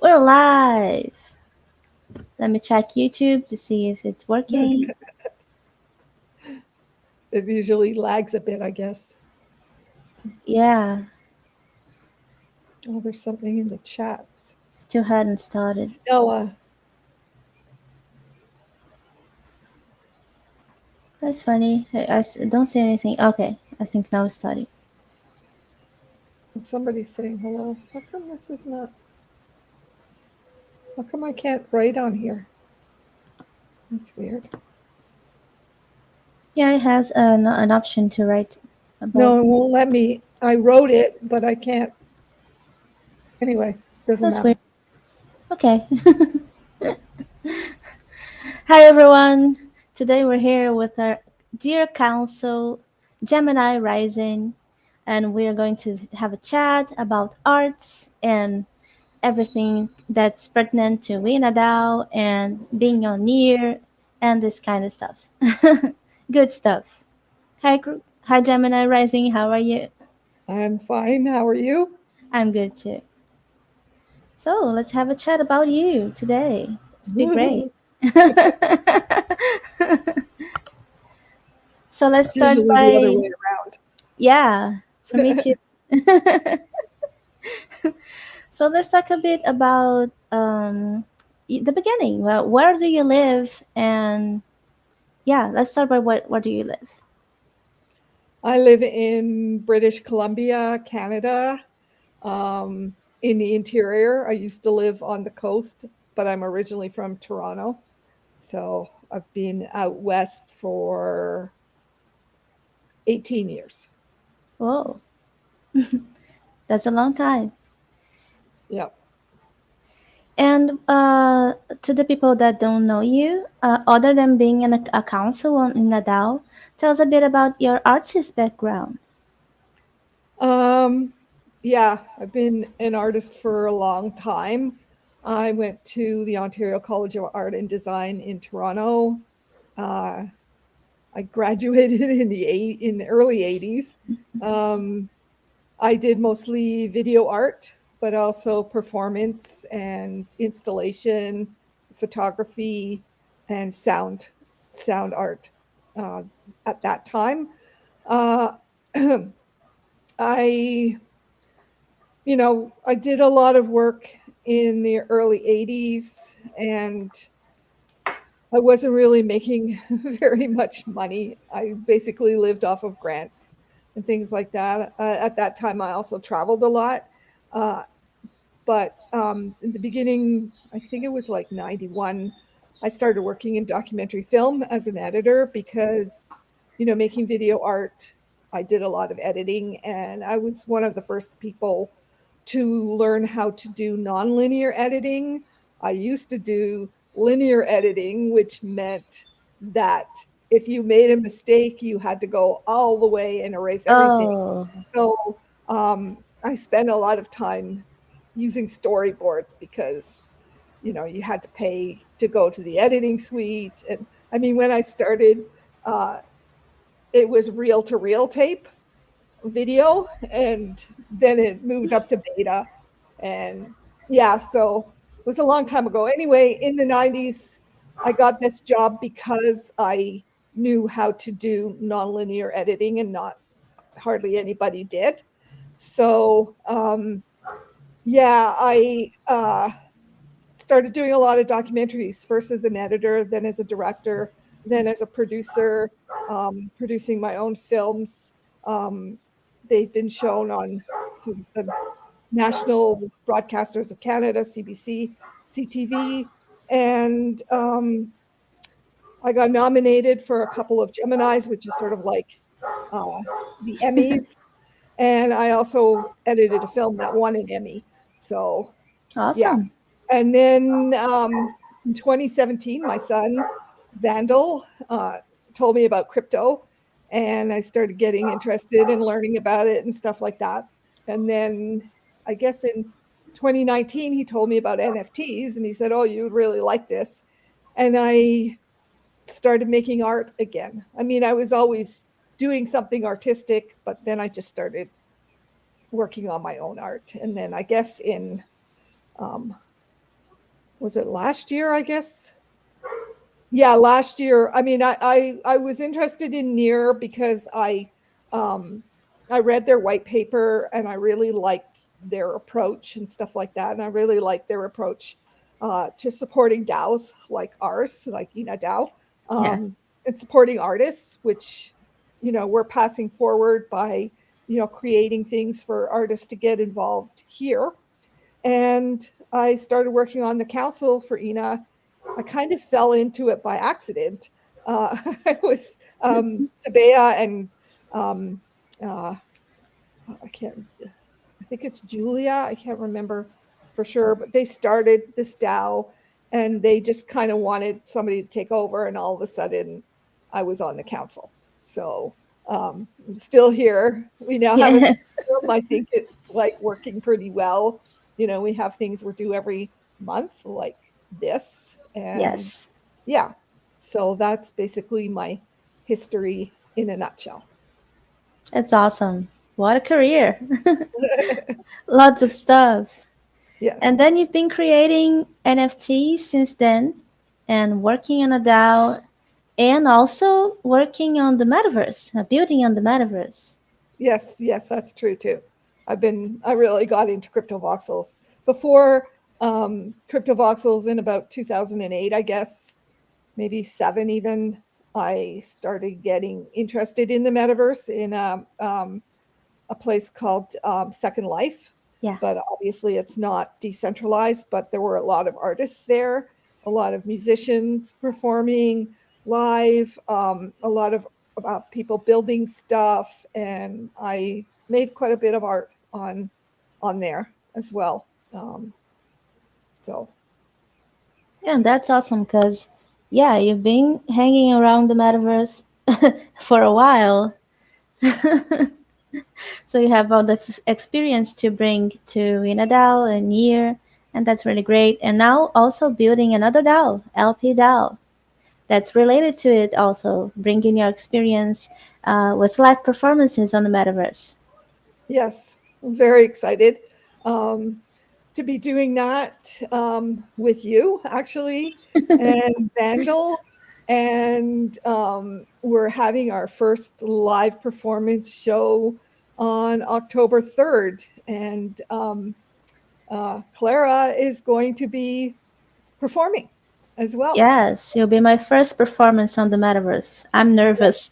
We're live. Let me check YouTube to see if it's working. It usually lags a bit, I guess. Yeah, Oh, there's something in the chats. still hadn't started. Stella, That's funny. I don't see anything. Okay, I think now it's starting. somebody's saying hello. How come this is not? How come I can't write on here? That's weird. Yeah, it has an option to write above. No, it won't let me. I wrote it, but I can't. Anyway, doesn't That's matter. weird. Okay. Hi, everyone. Today we're here with our dear counsel, Gemini Rising, and we're going to have a chat about arts and everything that's pertinent to being a DAO and being on year and this kind of stuff. Good stuff. Hi, Gemini Rising. How are you? I'm fine. How are you? I'm good too. So let's have a chat about you today. It's be great. So let's It's start usually the other by, way yeah, for me around. too. So let's talk a bit about the beginning. Well, where do you live? And yeah, let's start by where do you live? I live in British Columbia, Canada, um, in the interior. I used to live on the coast, but I'm originally from Toronto. So I've been out west for 18 years. Whoa, that's a long time. Yeah. And to the people that don't know you, other than being a council in Nadal, tell us a bit about your artist background. Um, yeah, I've been an artist for a long time. I went to the Ontario College of Art and Design in Toronto. Uh, I graduated in the early 80s. Um, I did mostly video art, but also performance and installation, photography, and sound art uh, at that time. Uh, I, I did a lot of work in the early 80s, and I wasn't really making very much money. I basically lived off of grants and things like that. At that time, I also traveled a lot. Uh, but in the beginning, I think it was like 91, I started working in documentary film as an editor because, making video art, I did a lot of editing, and I was one of the first people to learn how to do nonlinear editing. I used to do linear editing, which meant that if you made a mistake, you had to go all the way and erase everything. Oh, So I spent a lot of time using storyboards because you had to pay to go to the editing suite. And I mean, when I started, uh, it was reel to reel tape video, and then it moved up to beta. And yeah, so it was a long time ago. Anyway, in the 90s, I got this job because I knew how to do nonlinear editing, and not hardly anybody did. So yeah, I started doing a lot of documentaries, first as an editor, then as a director, then as a producer, producing my own films. Um, they've been shown on sort of the national broadcasters of Canada, CBC, CTV, and I got nominated for a couple of Geminis, which is sort of like uh, the Emmys. And I also edited a film that won an Emmy. So yeah. awesome. And then in 2017, my son Vandal told me about crypto, and I started getting interested in learning about it and stuff like that. And then I guess in 2019, he told me about NFTs, and he said, "Oh, you would really like this." And I started making art again. I mean, I was always doing something artistic, but then I just started working on my own art. And then I guess in was it last year, I guess? Yeah, last year. I mean, I was interested in Near because um I read their white paper and I really liked their approach and stuff like that. And I really liked their approach to supporting DAOs like ours, like Ina DAO, Yeah. and supporting artists, which we're passing forward by creating things for artists to get involved here. And I started working on the council for Ina. I kind of fell into it by accident. I was Tabea and um, uh, I can't, I think it's Julia. I can't remember for sure, but they started this DAO and they just kind of wanted somebody to take over. And all of a sudden, I was on the council. So I'm still here. We now have a Yeah. system. I think it's like working pretty well. We have things we're due every month, like this. And Yes. yeah, so that's basically my history in a nutshell. That's awesome. What a career. Lots of stuff. And Yes. then you've been creating NFTs since then and working on a DAO and also working on the metaverse, building on the metaverse. Yes, yes, that's true too. I really got into crypto voxels before crypto voxels in about 2008, I guess, maybe seven even. I started getting interested in the metaverse in a place called Second Life, Yeah. but obviously it's not decentralized. But there were a lot of artists there, a lot of musicians performing live, a lot of people building stuff, and I made quite a bit of art on there as well. So Yeah, that's awesome because, yeah, you've been hanging around the metaverse for a while. So you have all this experience to bring to in a DAO and year, and that's really great. And now also building another DAO, LP DAO, that's related to it. Also bringing your experience with live performances on the metaverse. yes, I'm very excited um, to be doing that with you, actually, and Vandal. And we're having our first live performance show on October 3rd. And Clara is going to be performing as well. Yes, it'll be my first performance on the metaverse. I'm nervous.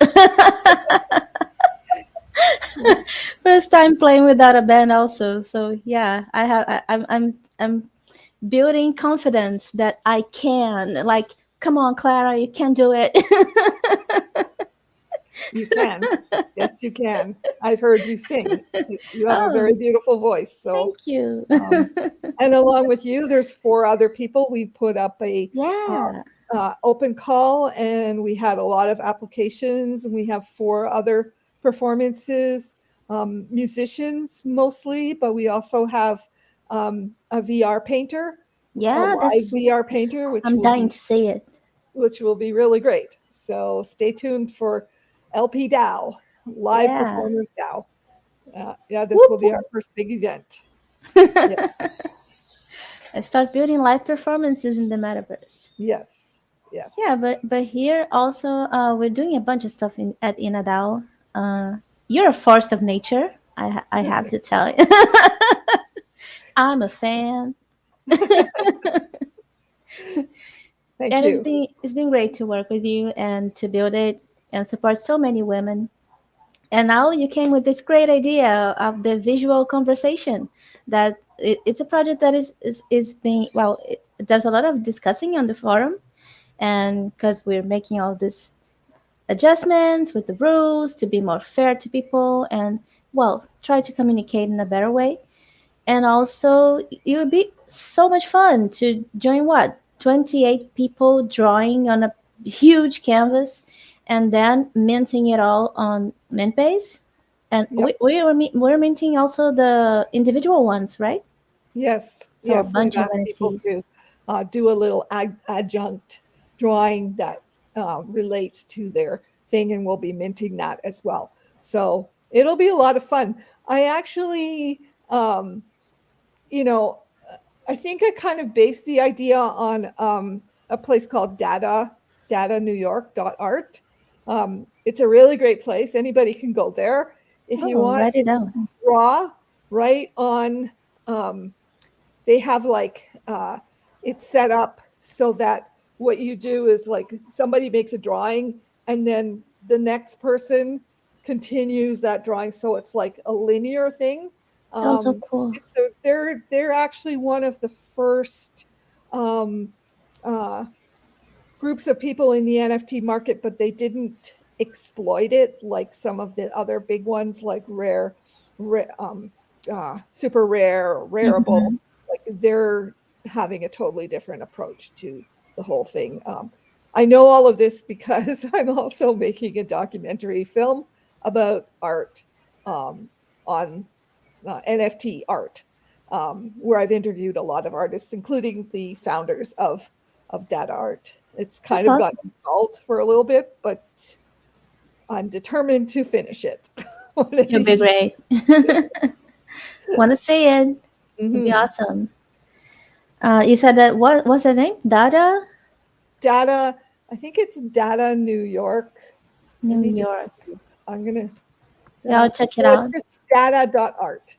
First time playing without a band, also. So yeah, I have. I'm building confidence that I can. Like, come on, Clara, you can do it. You can. Yes, you can. I've heard you sing. You have a very Oh, beautiful voice. So, thank you. um, and along with you, there's four other people. We put up a Yeah. open call, and we had a lot of applications. And we have four other performances, musicians mostly, but we also have a VR painter, a Yeah, live that's. VR painter, I'm dying to see it. which will be really great. So stay tuned for LP DAO, live Yeah. performers DAO. Yeah, this will Whoop, be whoop. our first big event. Yeah. I start building live performances in the metaverse. Yes. Yes. Yeah, but here also we're doing a bunch of stuff at Inadao. You're a force of nature. I have to tell you. I'm a fan, Thank and you. it's been great to work with you and to build it and support so many women. And now you came with this great idea of the visual conversation. That it's a project that is being well. There's a lot of discussing on the forum, and because we're making all this adjustments with the rules to be more fair to people and well try to communicate in a better way, and also it would be so much fun to join what 28 people drawing on a huge canvas and then minting it all on mintbase, and Yep. we're minting also the individual ones, right? Yes. So a Yes. We've bunch of asked people NFTs. to do a little adjunct drawing that relates to their thing, and we'll be minting that as well. So it'll be a lot of fun. I actually, you know, I think I kind of based the idea on a place called New York.art. It's a really great place. Anybody can go there if you Oh, want. write it down. Draw right on. Um, they have like it's set up so that what you do is like somebody makes a drawing and then the next person continues that drawing, so it's like a linear thing. That was so um cool. it's a, they're actually one of the first um uh groups of people in the NFT market, but they didn't exploit it like some of the other big ones, like super rare, or rareable. Hmm. Like they're having a totally different approach to the whole thing. I know all of this because I'm also making a documentary film about art, on NFT art, where I've interviewed a lot of artists, including the founders of data art. It's kind That's of gotten awesome. stalled for a little bit, but I'm determined to finish it one of You'll be these years. great. Want to see it? It'd be Mm-hmm. awesome. You said that what's the name? Dada, Data, I think it's Data New York. Let New me just York. see. I'm gonna. Yeah, I'll check it No, it's out. just data.art.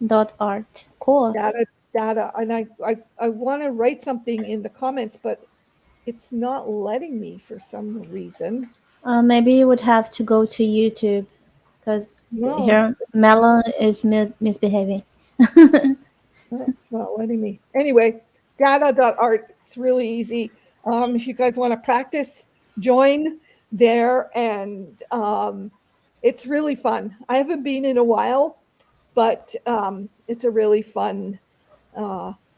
Dot art. Cool. Data, and I want to write something in the comments, but it's not letting me for some reason. Maybe you would have to go to YouTube because No, here Melon is misbehaving. no, it's not letting me. Anyway, data.art. It's really easy. If you guys want to practice, join there, and it's really fun. I haven't been in a while, but it's a really fun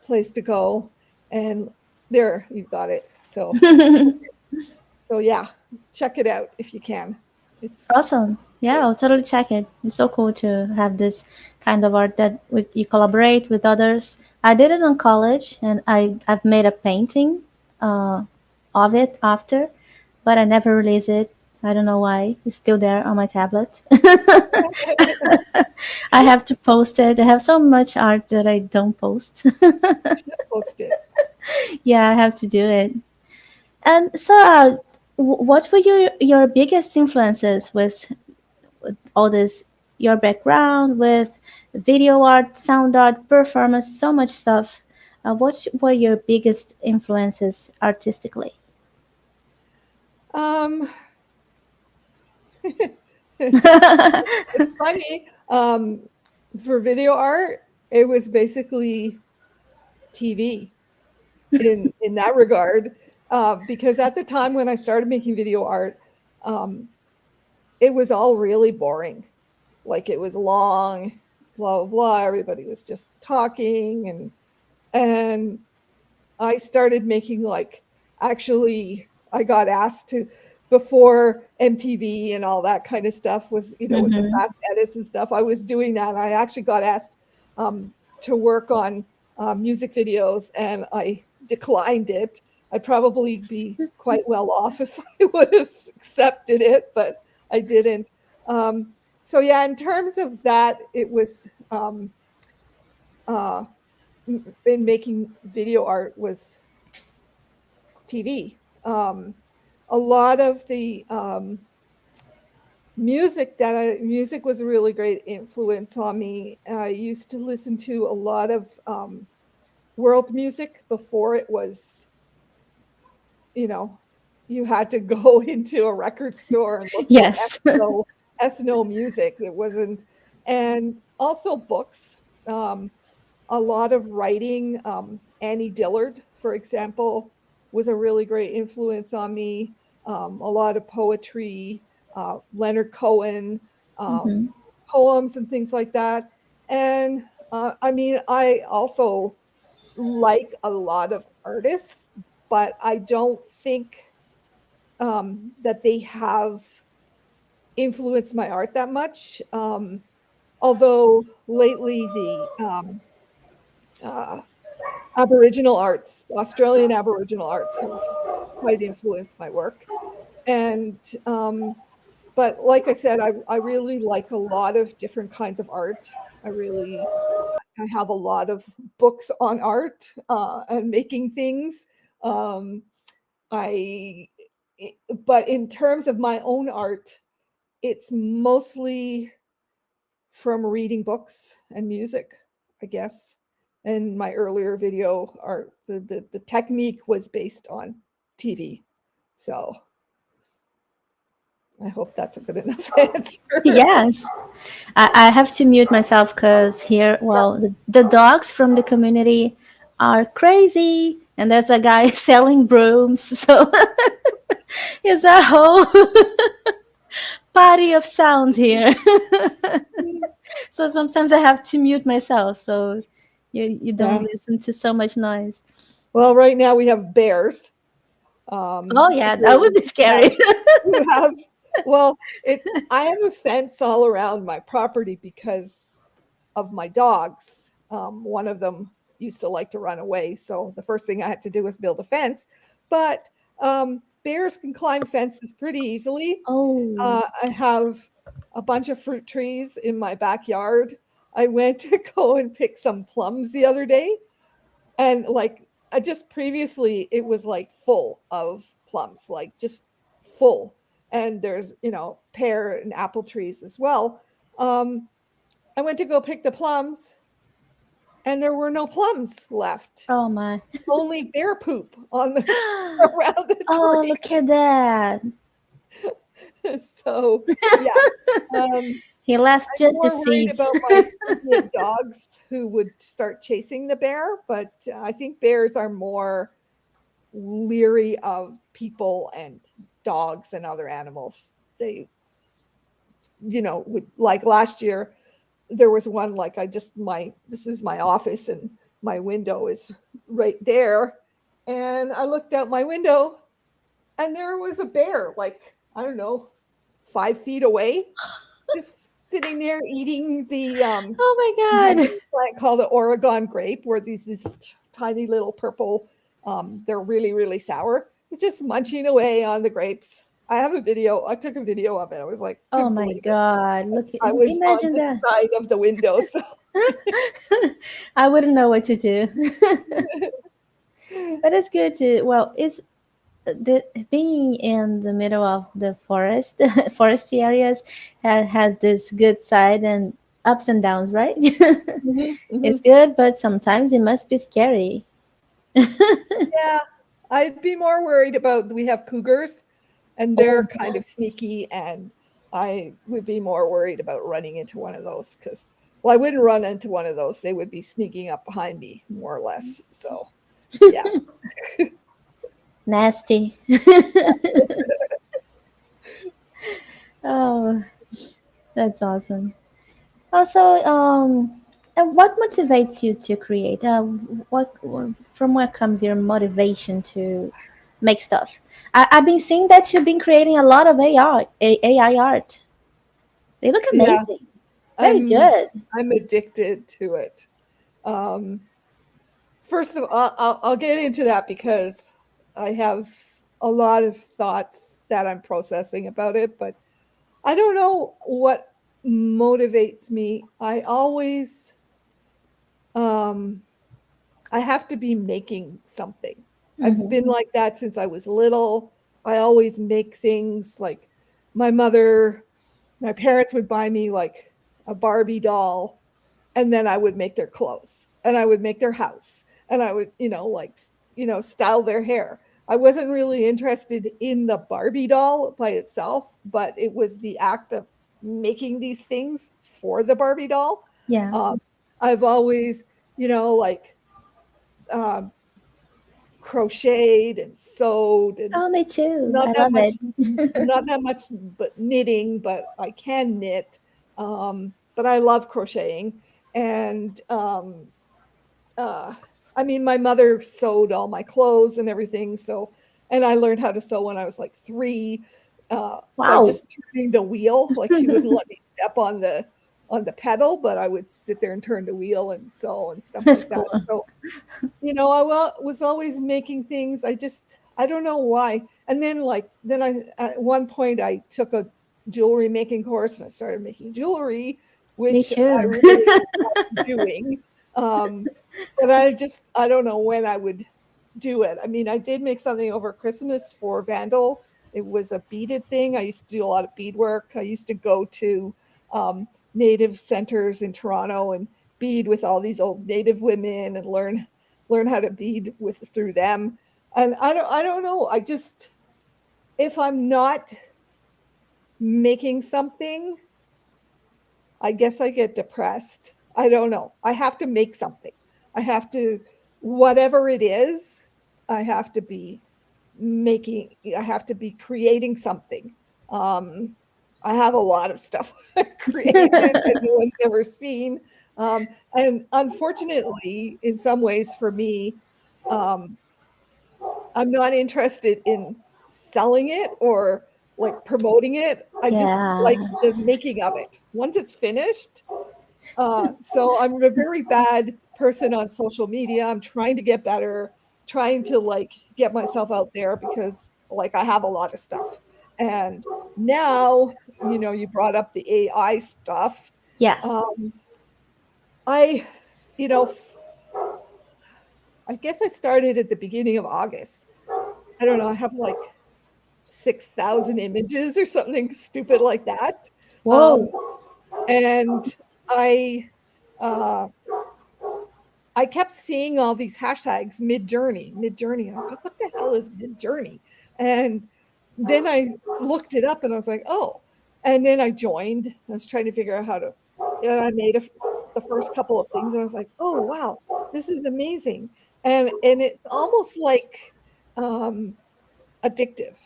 place to go. And there, you've got it. So yeah, check it out if you can. It's Awesome. Yeah, great. I'll totally check it. It's so cool to have this kind of art that you collaborate with others. I did it in college, and I've made a painting uh, of it after, but I never released it. I don't know why. It's still there on my tablet. I have to post it. I have so much art that I don't post. You should post it. Yeah, I have to do it. And so, what were your biggest influences with all this? Your background with video art, sound art, performance, so much stuff. What were your biggest influences artistically? Um, it's it's funny. For video art, it was basically TV in that regard. Because at the time when I started making video art, um, it was all really boring. Like it was long, blah blah blah. Everybody was just talking, and I started making like actually I got asked to, before MTV and all that kind of stuff was, with the Mm-hmm. fast edits and stuff. I was doing that. I actually got asked to work on music videos, and I declined it. I'd probably be quite well off if I would have accepted it, but I didn't. So yeah, in terms of that, it was uh, in making video art was TV. A lot of the music was a really great influence on me. I used to listen to a lot of world music before it was, you know, you had to go into a record store and look for Yes. ethno music. It wasn't, and also books. Um, a lot of writing. Annie Dillard, for example, was a really great influence on me. A lot of poetry, Leonard Cohen, Hmm. poems, and things like that. And I mean, I also like a lot of artists, but I don't think that they have influenced my art that much. Although lately the uh, Aboriginal arts, Australian Aboriginal arts have quite influenced my work. And, but like I said, I really like a lot of different kinds of art. I really I have a lot of books on art and making things. Um, I, but in terms of my own art, it's mostly from reading books and music, I guess. And my earlier video art, the technique was based on TV. So I hope that's a good enough answer. Yes. I have to mute myself because here, well, the dogs from the community are crazy, and there's a guy selling brooms. So it's a whole party of sounds here. So sometimes I have to mute myself so you don't Yeah. listen to so much noise. Well, right now we have bears. Oh yeah, that would Who be have scary. who have well, it I have a fence all around my property because of my dogs. One of them used to like to run away, so the first thing I had to do was build a fence. But bears can climb fences pretty easily. Oh, I have a bunch of fruit trees in my backyard. I went to go and pick some plums the other day, and like I just previously it was like full of plums, like just full. And there's, pear and apple trees as well. Um, I went to go pick the plums and there were no plums left. oh my. Only bear poop on the around the Oh, tree. look at that. So yeah. Um, He left I'm just the more worried seeds. about my idiot dogs who would start chasing the bear, but I think bears are more leery of people and dogs and other animals. They, would like last year, there was one like this is my office and my window is right there. And I looked out my window and there was a bear, like, I don't know, 5 feet away, just sitting there eating the Oh we my have god. this plant called the Oregon grape, where these tiny little purple, they're really really sour. It's just munching away on the grapes. I have a video. I took a video of it. I was like, Oh couldn't my believe it. god. Look at, I was on imagine the that. side of the window. So I wouldn't know what to do. But it's good to, well, it's the being in the middle of the forest, foresty areas has this good side and ups and downs, right? mhm, It's mhm. good, but sometimes it must be scary. Yeah, I'd be more worried about we have cougars, and they're Oh, kind of sneaky, and I would be more worried about running into one of those because, well, I wouldn't run into one of those. They would be sneaking up behind me more or less. So, yeah. nasty. Oh, that's awesome. Also, and what motivates you to create? What from where comes your motivation to make stuff? I've been seeing that you've been creating a lot of AI art. They look Yeah, amazing. Very I'm good. I'm addicted to it. Um, First of all, I'll get into that because I have a lot of thoughts that I'm processing about it, but I don't know what motivates me. Um, I have to be making something. I've Hmm. been like that since I was little. I always make things like my mother, my parents would buy me like a Barbie doll, and then I would make their clothes and I would make their house and I would, like, style their hair. I wasn't really interested in the Barbie doll by itself, but it was the act of making these things for the Barbie doll. Yeah. Um, I've always, like, um, crocheted and sewed and Oh, me too. not I that love much it. not that much but knitting, but I can knit. But I love crocheting. And uh I mean, my mother sewed all my clothes and everything, so, and I learned how to sew when I was like 3, by Wow. just turning the wheel. Like, she wouldn't let me step on the pedal, but I would sit there and turn the wheel and sew and stuff That's like that. cool. So, was always making things. I don't know why. And then, like, at one point I took a jewelry making course and I started making jewelry, Me which I too. really like doing. Um, but I don't know when I would do it. I mean, I did make something over Christmas for Vandal. It was a beaded thing. I used to do a lot of beadwork. I used to go to native centers in Toronto and bead with all these old native women and learn how to bead with through them. And I don't know. I just, if I'm not making something, I guess I get depressed. I don't know. I have to make something. I have to, whatever it is, I have to be I have to be creating something. Um, I have a lot of stuff I created that no one's ever seen. And unfortunately, in some ways for me, um, I'm not interested in selling it or like promoting it. I just like Yeah. the making of it. Once it's finished, so I'm a very bad person on social media. I'm trying to get better, trying to like get myself out there because like I have a lot of stuff. And now, you brought up the AI stuff. Yeah. Um, I, you know, I guess I started at the beginning of August. I don't know. I have like 6,000 images or something stupid like that. Um, Whoa. and I, uh, I kept seeing all these hashtags mid journey, mid journey. And I was like, what the hell is mid journey? And then I looked it up and I was like, oh. And then I joined. I was trying to figure out how to, and I made the first couple of things and I was like, oh, wow, this is amazing. And it's almost like um, addictive,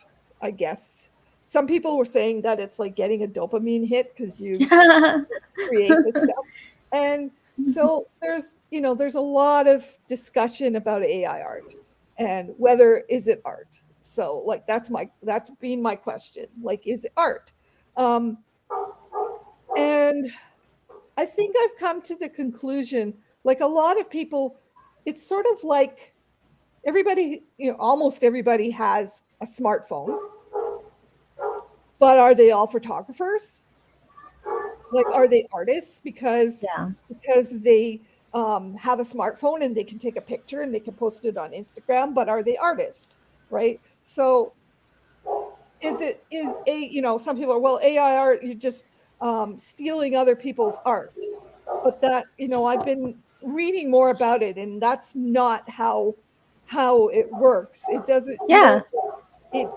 I guess. Some people were saying that it's like getting a dopamine hit because you create this stuff. And so there's a lot of discussion about AI art and whether is it art. So like that's been my question. Like, is it art? Um, and I think I've come to the conclusion, like a lot of people, it's sort of like everybody, almost everybody has a smartphone, but are they all photographers? Like, are they artists Yeah. because they have a smartphone and they can take a picture and they can post it on Instagram, but are they artists, right? So some people are, well, AI art, you're just stealing other people's art, but that, I've been reading more about it, and that's not how it works. It doesn't, you Yeah. don't, it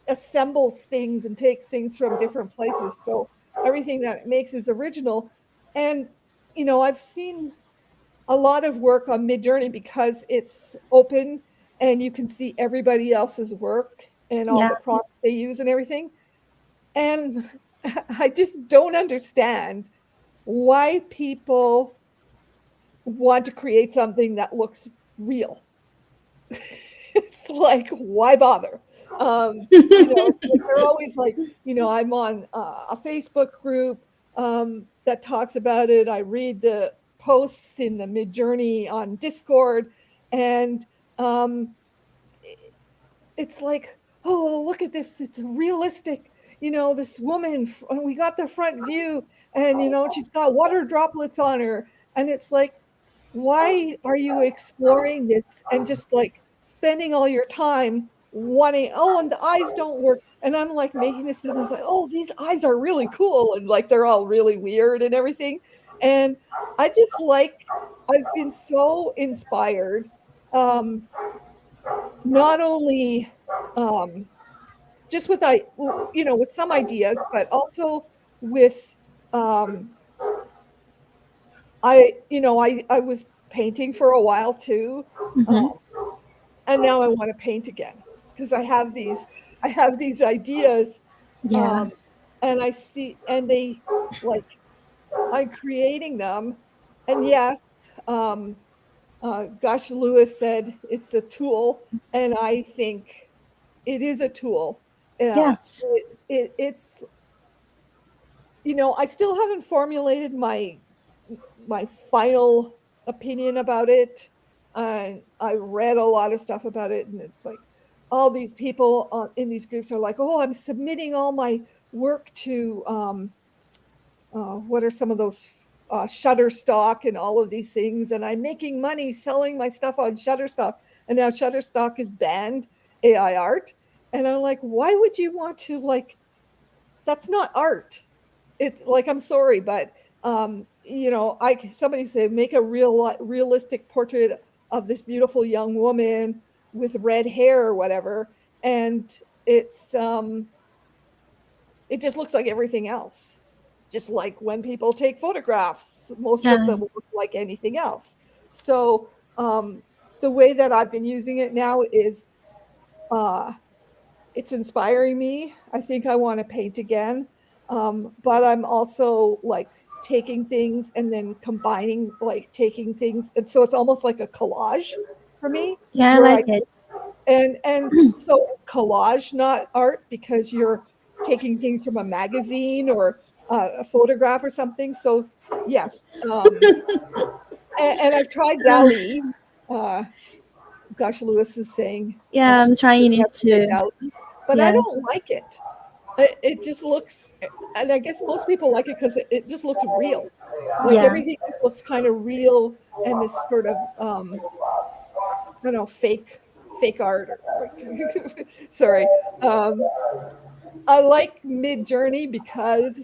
assembles things and takes things from different places. So everything that it makes is original. And, I've seen a lot of work on Midjourney because it's open and you can see everybody else's work and all Yeah. the prompts they use and everything. And I just don't understand why people want to create something that looks real. It's like, why bother? Like they're always like, I'm on a Facebook group that talks about it. I read the posts in the Midjourney on Discord, and um, it's like, oh, look at this, it's realistic. This woman, we got the front view, and she's got water droplets on her, and it's like, why are you exploring this and just like spending all your time wanting, oh, and the eyes don't work, and I'm like making this stuff, and it's like, oh, these eyes are really cool, and like they're all really weird and everything. And I just like, I've been so inspired, um not only um, just with with some ideas, but also with um, I was painting for a while too, Hmm. and now I want to paint again because I have these ideas, Yeah. um, and I see, and they, like, I'm creating them, and yes, Gosh Lewis said it's a tool, and I think it is a tool. Yes. It's, I still haven't formulated my final opinion about it. I read a lot of stuff about it, and it's like all these people in these groups are like, "Oh, I'm submitting all my work to what are some of those? Shutterstock and all of these things, and I'm making money selling my stuff on Shutterstock. And now Shutterstock has banned AI art, and I'm like, why would you want to like? That's not art. It's like, I'm sorry, but I somebody said make a realistic portrait of this beautiful young woman with red hair or whatever, and it's it just looks like everything else. Just like when people take photographs, most of Yeah. them look like anything else. So the way that I've been using it now is uh, it's inspiring me. I think I want to paint again. But I'm also like taking things and then combining, like taking things. And so it's almost like a collage for me Yeah, I where I, like it. and so it's collage, not art, because you're taking things from a magazine or a photograph or something. So yes. And I've tried Uh, Dali. Uh, gosh, Lewis is saying yeah, I'm you trying have it to try too. Dali, but I Yeah. don't like it. It just looks, and I guess most people like it because it just looks real. Like Yeah. everything just looks kind of real, and this sort of I don't know, fake art or like sorry. Um, I like Mid Journey because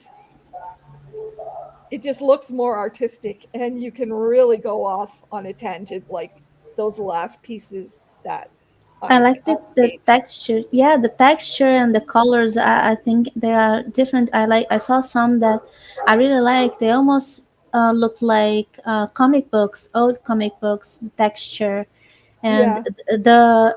it just looks more artistic, and you can really go off on a tangent like those last pieces that I I like I the made. texture. Yeah, the texture and the colors. I think they are different. I saw some that I really like. They almost look like comic books, old comic books. The texture and Yeah. the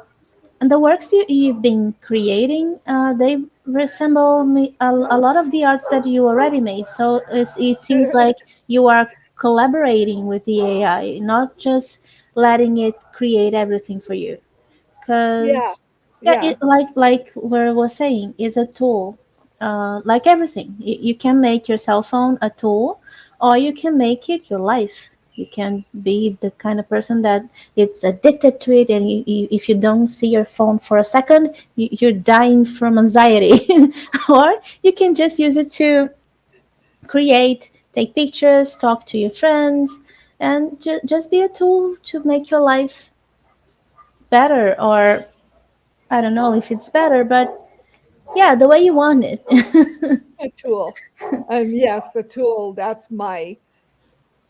and the works you've been creating, they resemble me, a lot of the arts that you already made. So it seems like you are collaborating with the AI, not just letting it create everything for you. Yeah. Because yeah, Yeah. it like where I was saying, is a tool. Like everything, you can make your cell phone a tool, or you can make it your life. You can be the kind of person that it's addicted to it, and if you don't see your phone for a second, you're dying from anxiety. Or you can just use it to create, take pictures, talk to your friends, and just be a tool to make your life better. Or I don't know if it's better, but yeah, the way you want it. A tool. And yes, a tool, that's my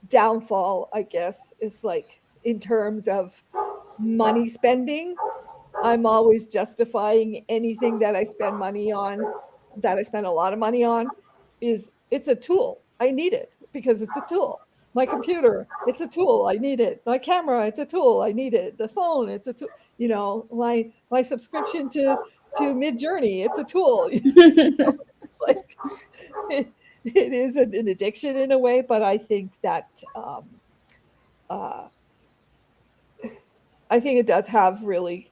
downfall, I guess, is like in terms of money spending. I'm always justifying anything that I spend money on, that I spend a lot of money on, is it's a tool. I need it because it's a tool. My computer, it's a tool. I need it. My camera, it's a tool. I need it. The phone, it's a tool. My subscription to Mid Journey, it's a tool. So it's like it is an addiction in a way, but I think that uh, I think it does have really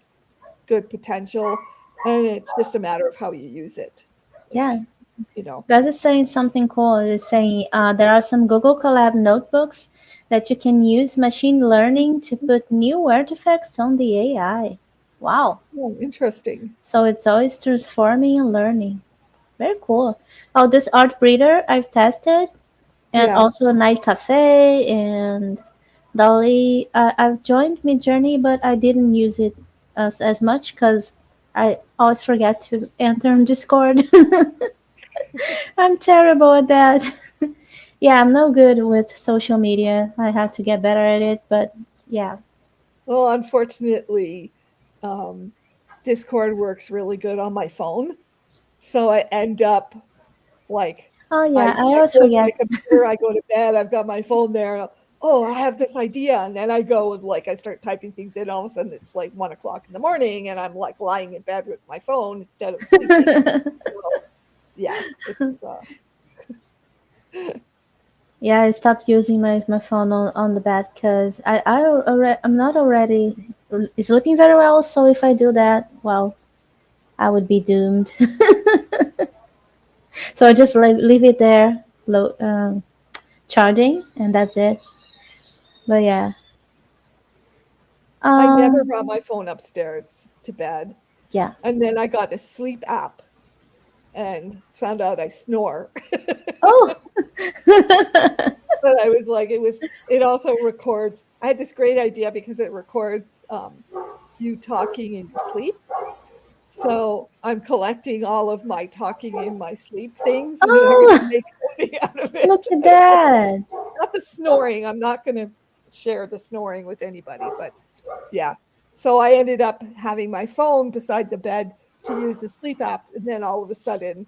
good potential, and it's just a matter of how you use it. Yeah, Like, you know, Gus is saying something cool. It's saying there are some Google Colab notebooks that you can use machine learning to put new artifacts on the AI. Wow. oh, interesting. So it's always transforming and learning. Very cool. Oh, this art breeder I've tested, and Yeah. also Night Cafe and Dolly. I've joined Midjourney, but I didn't use it as much because I always forget to enter on Discord. I'm terrible at that. Yeah, I'm no good with social media. I have to get better at it, but yeah. Well, unfortunately, um, Discord works really good on my phone, so I end up like Oh I yeah, I I always close my forget. computer, I go to bed, I've got my phone there. Oh, I have this idea, and then I go and like I start typing things in. All of a sudden, it's like 1 o'clock in the morning, and I'm like lying in bed with my phone instead of sleeping. So yeah, it's Yeah, I stopped using my phone on the bed because I'm not already sleeping very well. So if I do that, well, I would be doomed. So I just leave it there, charging, and that's it. But yeah, I never um, brought my phone upstairs to bed, yeah. and then I got a sleep app and found out I snore. Oh, But I was like, it also records. I had this great idea because it records you talking in your sleep. So I'm collecting all of my talking in my sleep things, and then I'm going to Oh, make something out of look it. at that. Not the snoring. I'm not going to share the snoring with anybody, but yeah. So I ended up having my phone beside the bed to use the sleep app, and then all of a sudden,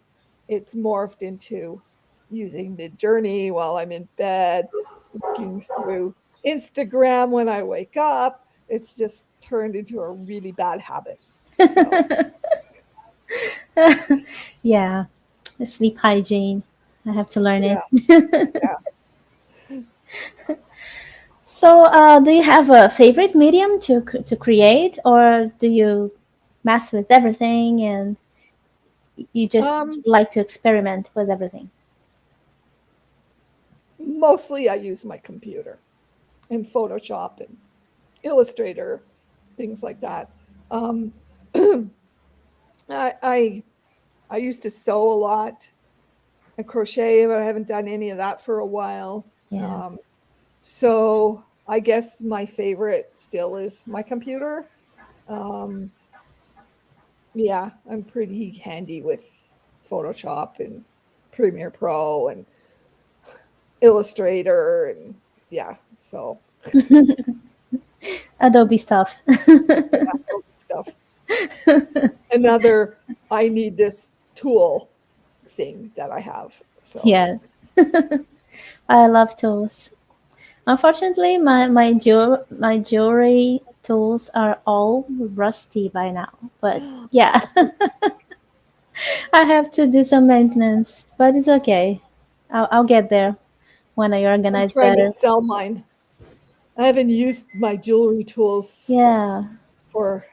it's morphed into using Mid Journey while I'm in bed, looking through Instagram when I wake up. It's just turned into a really bad habit. So Yeah, sleep hygiene. I have to learn yeah, it. yeah. So, do you have a favorite medium to create, or do you mess with everything and you just Um, like to experiment with everything? Mostly I use my computer and Photoshop and Illustrator, things like that. Um, I, I I used to sew a lot and crochet, but I haven't done any of that for a while. Yeah. So I guess my favorite still is my computer. Um, yeah, I'm pretty handy with Photoshop and Premiere Pro and Illustrator and yeah, so Adobe stuff. yeah, all this stuff. Another I need this tool thing that I have. So Yeah, I love tools. Unfortunately, my jewelry tools are all rusty by now. But yeah, I have to do some maintenance. But it's okay. I'll get there when I I'm organize trying to better. sell mine. I haven't used my jewelry tools Yeah. for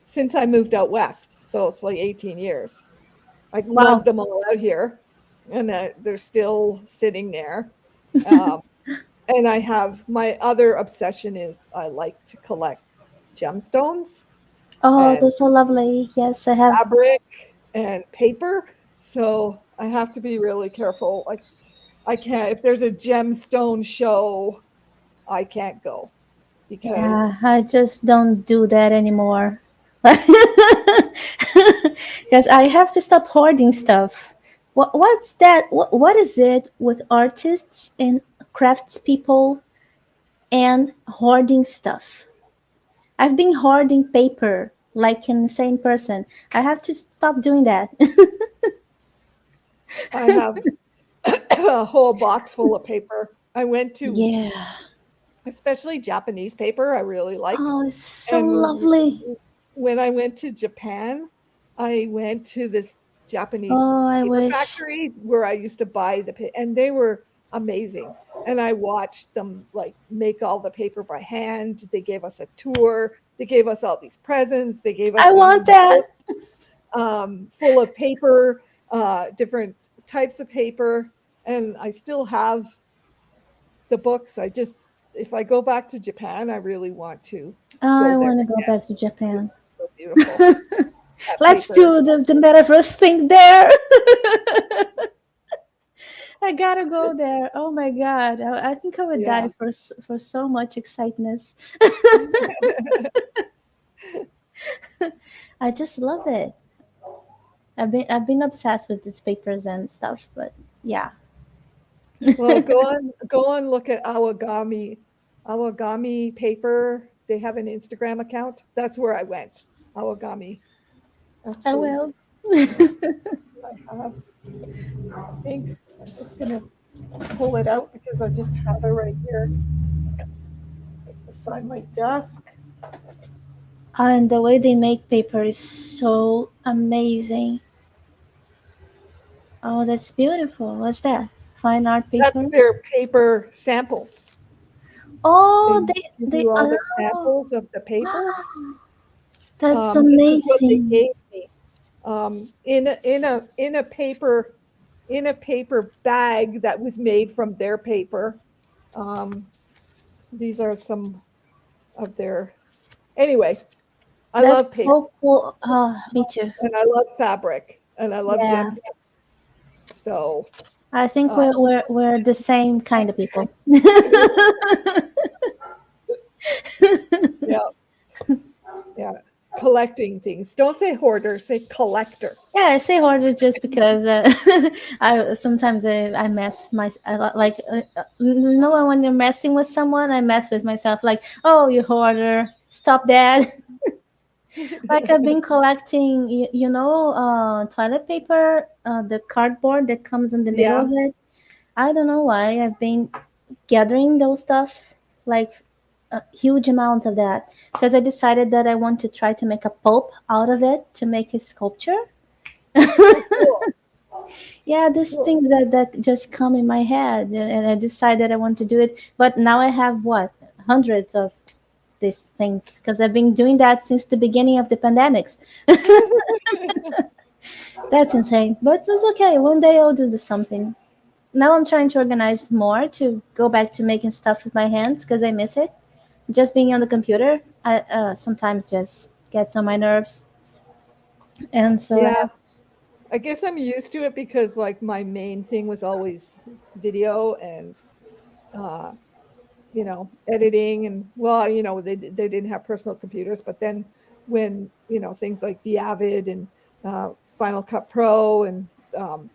since I moved out west. So it's like 18 years. I lugged Wow. them all out here and they're still sitting there. Um, and I have my other obsession is I like to collect gemstones Oh, and they're so lovely. Yes, I have. fabric and paper. So I have to be really careful. Like I can't, if there's a gemstone show, I can't go because Yeah, I just don't do that anymore. Because I have to stop hoarding stuff. What's that? What is it with artists and craftspeople and hoarding stuff? I've been hoarding paper like an insane person. I have to stop doing that. I have a whole box full of paper. I went to, Yeah. especially Japanese paper, I really like. Oh, it's so And lovely. when I went to Japan, I went to this Japanese Oh, I paper wish. factory where I used to buy and they were amazing. And I watched them like make all the paper by hand. They gave us a tour. They gave us all these presents. They gave us I these want that. books full of paper, different types of paper. And I still have the books. I just, if I go back to Japan, I really want to go I there want to go again. back to It's Japan. so beautiful. That Let's paper. do the metaverse thing there. I gotta go there. Oh my god, I think I would die Yeah. for so much excitement. I just love it. I've been obsessed with these papers and stuff, but yeah. Well, go on, look at Awagami paper. They have an Instagram account. That's where I went. Awagami. I Actually, will. I have. I think I'm just gonna pull it out because I just have it right here beside my desk. And the way they make paper is so amazing. Oh, that's beautiful. What's that? Fine art That's paper? their paper samples. Oh, They give they you all the oh, samples of the paper. that's This is what they amazing. gave me. In a paper bag that was made from their paper. Um, these are some of their. Anyway, I love That's paper so cool. Me too. and I love fabric and I love Yeah. gemstones. So, I think Uh, we're the same kind of people. yeah, yeah. Collecting things. Don't say hoarder, say collector. Yeah, I say hoarder just because I sometimes I mess my like you know when you're messing with someone, I mess with myself. Like, oh, you hoarder, stop that. Like I've been collecting, toilet paper, the cardboard that comes in the middle Yeah. of it. I don't know why I've been gathering those stuff, like huge amounts of that, because I decided that I want to try to make a pulp out of it to make a sculpture. Oh, cool. Yeah, these Cool. things that just come in my head, and I decided I want to do it. But now I have what, hundreds of these things because I've been doing that since the beginning of the pandemics. That's insane, but it's okay. One day I'll do this something. Now I'm trying to organize more to go back to making stuff with my hands because I miss it. Just being on the computer, I sometimes just gets on my nerves, and so I Yeah. have. I guess I'm used to it because like my main thing was always video and uh editing, and well, they didn't have personal computers, but then when, things like the Avid and Final Cut Pro and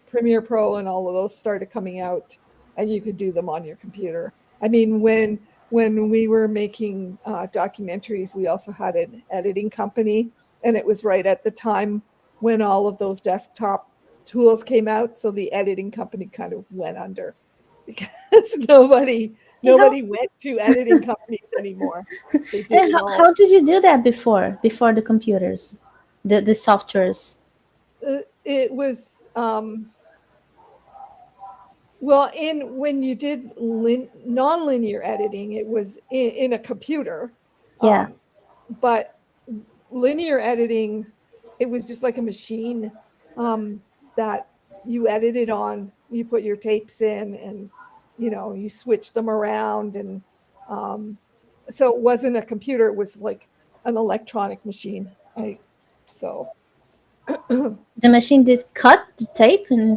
Premiere Pro and all of those started coming out, and you could do them on your computer. I mean, when we were making documentaries, we also had an editing company, and it was right at the time when all of those desktop tools came out, so the editing company kind of went under because How, nobody went to editing companies anymore. They did it how all. did you do that before the computers, the softwares? It was well, in when you did nonlinear editing, it was in a computer, Yeah. um, but linear editing, it was just like a machine that you edited on. You put your tapes in, and you switch them around, and um, so it wasn't a computer. It was like an electronic machine. I so The machine did cut the tape in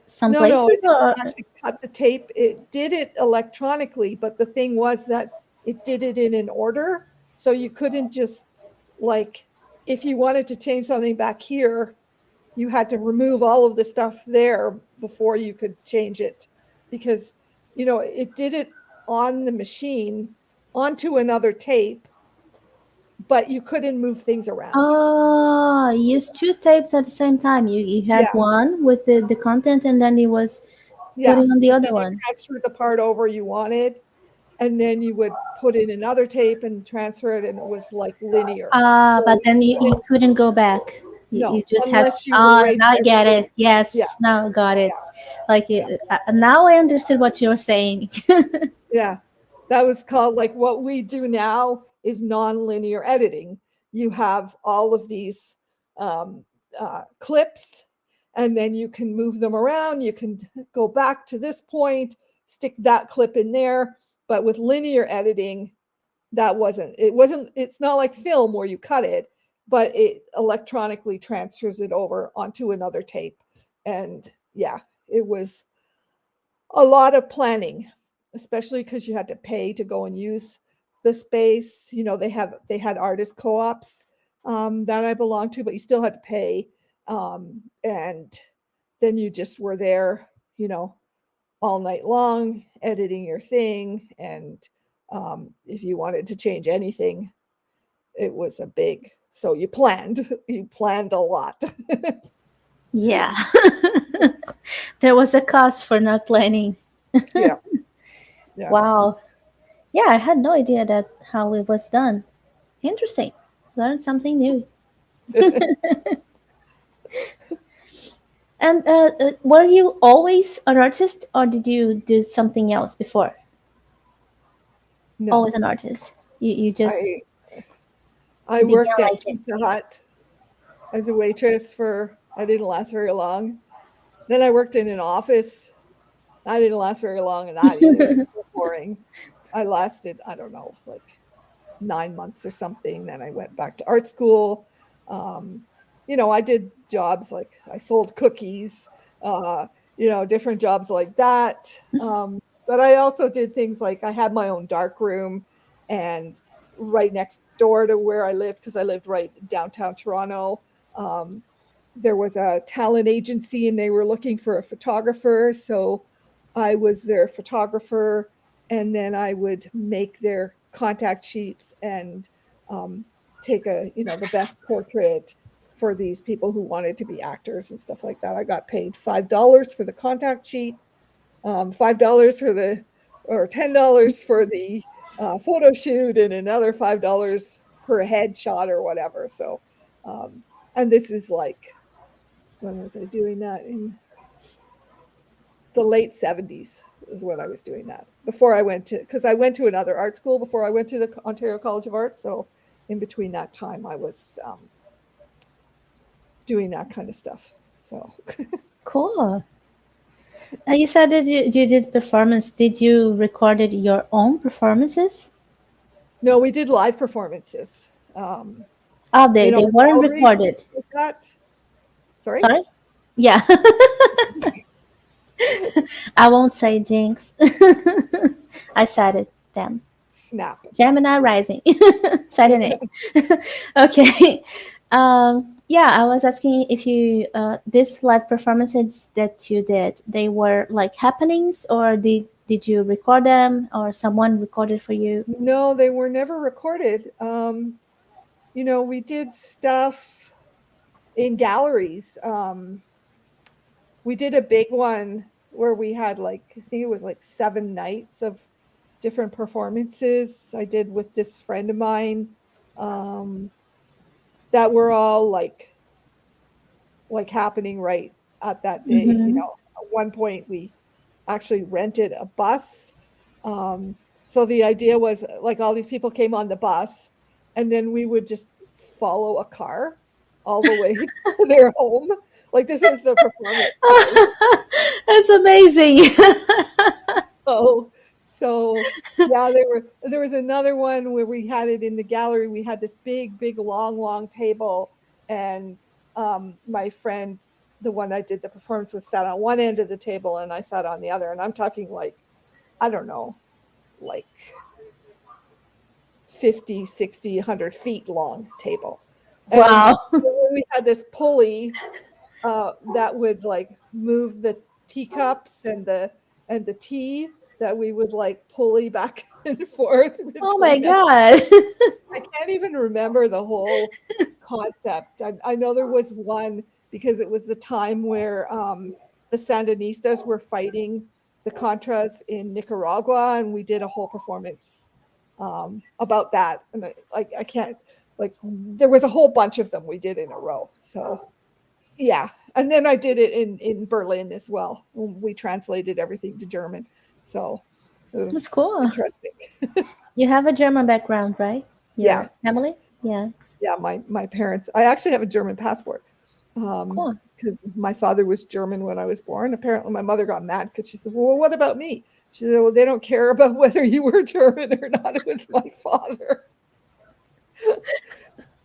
some No, it places, didn't or actually cut the tape. It did it electronically, but the thing was that it did it in an order. So you couldn't just, like, if you wanted to change something back here, you had to remove all of the stuff there before you could change it, because, it did it on the machine onto another tape, but you couldn't move things around. oh, you used two tapes at the same time. You had Yeah. one with the content, and then he was Yeah. putting on the And other then you one. transferred the part over you wanted, and then you would put in another tape and transfer it, and it was like linear. So But then you you couldn't, couldn't go back. You no, just had. unless you erased Now I get everything. it. Yeah, Yes, now I got it. yeah, Like yeah, now I understood what you were saying. yeah. That was called, like, what we do now is nonlinear editing. You have all of these um, clips, and then you can move them around. You can go back to this point, stick that clip in there. But with linear editing, it's not like film where you cut it, but it electronically transfers it over onto another tape. And yeah, it was a lot of planning, especially because you had to pay to go and use the space. They had artist co-ops that I belonged to, but you still had to pay. And then you just were there, you know all night long editing your thing. And if you wanted to change anything, it was a big, so you planned a lot. Yeah, there was a cost for not planning. Yeah, yeah. Wow. Yeah, I had no idea that how it was done. Interesting. Learned something new. And were you always an artist, or did you do something else before? No, Always an artist. You just i I began worked at like it. Pizza Hut as a waitress for, I didn't last very long. Then I worked in an office. I didn't last very long in that either. It was so boring. I lasted, I don't know, like 9 months or something. Then I went back to art school. I did jobs like I sold cookies. Uh, different jobs like that. But I also did things like I had my own dark room, and right next door to where I lived, because I lived right downtown Toronto, um, there was a talent agency and they were looking for a photographer. So I was their photographer, and then I would make their contact sheets and um, take the best portrait for these people who wanted to be actors and stuff like that. I got paid $5 for the contact sheet, $5 for the, or $10 for the photo shoot, and another $5 per headshot or whatever. So, and this is like, when was I doing that? In the late 70s is when I was doing that. Before I went to, because I went to another art school before I went to the Ontario College of Art. So in between that time, I was doing that kind of stuff. So Cool. You said that you did performance. Did you recorded your own performances? no, we did live performances. Oh, they weren't Galleries and recorded. stuff like that. Sorry? Sorry? Yeah. I won't say jinx. I said it. Damn. Snap. Gemini Rising. Saturday. Okay. Yeah, I was asking if you these live performances that you did, they were like happenings, or did you record them, or someone recorded for you? No, they were never recorded. We did stuff in galleries. We did a big one where we had like, I think it was like 7 nights of different performances I did with this friend of mine, um, that were all like happening right at that day. Mm-hmm. At one point we actually rented a bus. So the idea was like all these people came on the bus, and then we would just follow a car all the way to their home. Like this was the performance day. That's amazing. So, so yeah, there was another one where we had it in the gallery. We had this big, long table, and my friend, the one I did the performance with, sat on one end of the table, and I sat on the other. And I'm talking like, I don't know, like 50, 60, 100 feet long table. And Wow. we had this pulley that would like move the teacups and the tea, that we would like pulley back and forth Oh my between us. god. I can't even remember the whole concept. I know there was one because it was the time where the Sandinistas were fighting the Contras in Nicaragua, and we did a whole performance about that. And I can't, like, there was a whole bunch of them we did in a row. So yeah, and then I did it in Berlin as well. We translated everything to German, so it That's was cool. interesting. You have a German background, right? Yeah, Your family? Yeah. yeah. My parents. I actually have a German passport, Cool. because my father was German when I was born. Apparently, my mother got mad because she said, "Well, what about me?" She said, "Well, they don't care about whether you were German or not. It was my father."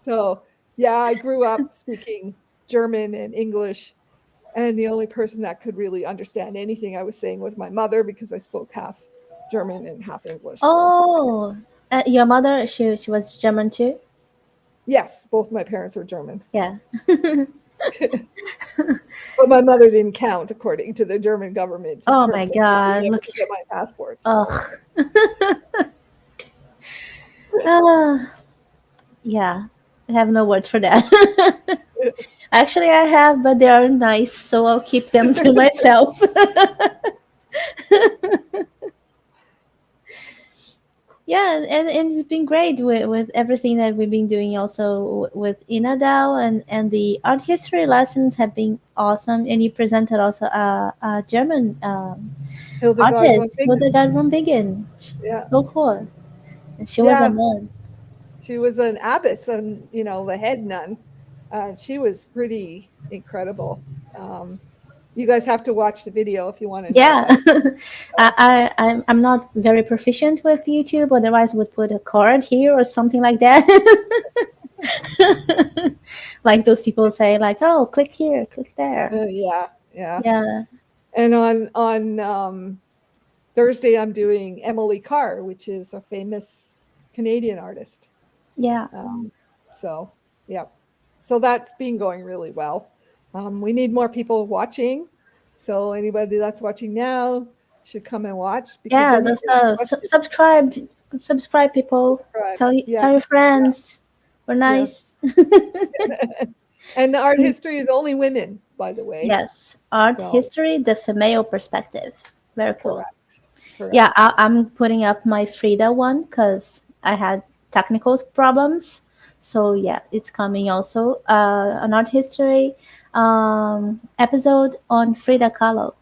So yeah, I grew up speaking German and English, and the only person that could really understand anything I was saying was my mother, because I spoke half German and half English. So Oh, your mother, she was German too? yes, both my parents were German. Yeah. But my mother didn't count according to the German government in Oh my terms of being god. able Look. to get my passport. So Oh. Uh, yeah. I have no words for that. Actually, I have, but they are nice, so I'll keep them to myself. Yeah, and it's been great with everything that we've been doing also with Inadao, and the art history lessons have been awesome. And you presented also a German Hildegard von artist, Bingen. Hildegard von Bingen. Yeah. So cool. And she was a Yeah. nun. She was an abbess and, the head nun. She was pretty incredible. You guys have to watch the video if you want to know Yeah. about it. I'm not very proficient with YouTube, otherwise would put a card here or something like that. Like those people say like, oh, click here, click there. Yeah, yeah. Yeah. And on Thursday, I'm doing Emily Carr, which is a famous Canadian artist. Yeah. Um, so, yeah. So that's been going really well. We need more people watching. So anybody that's watching now should come and watch because Yeah, then you those can ask questions. subscribe people. Right. Yeah. Tell your Yeah. friends. We're Yes. nice. And the art history is only women, by the way. Yes, art So history, the female perspective. Very cool. correct. Yeah, Correct. I'm putting up my Frida one because I had technical problems. So yeah, it's coming also. An art history episode on Frida Kahlo.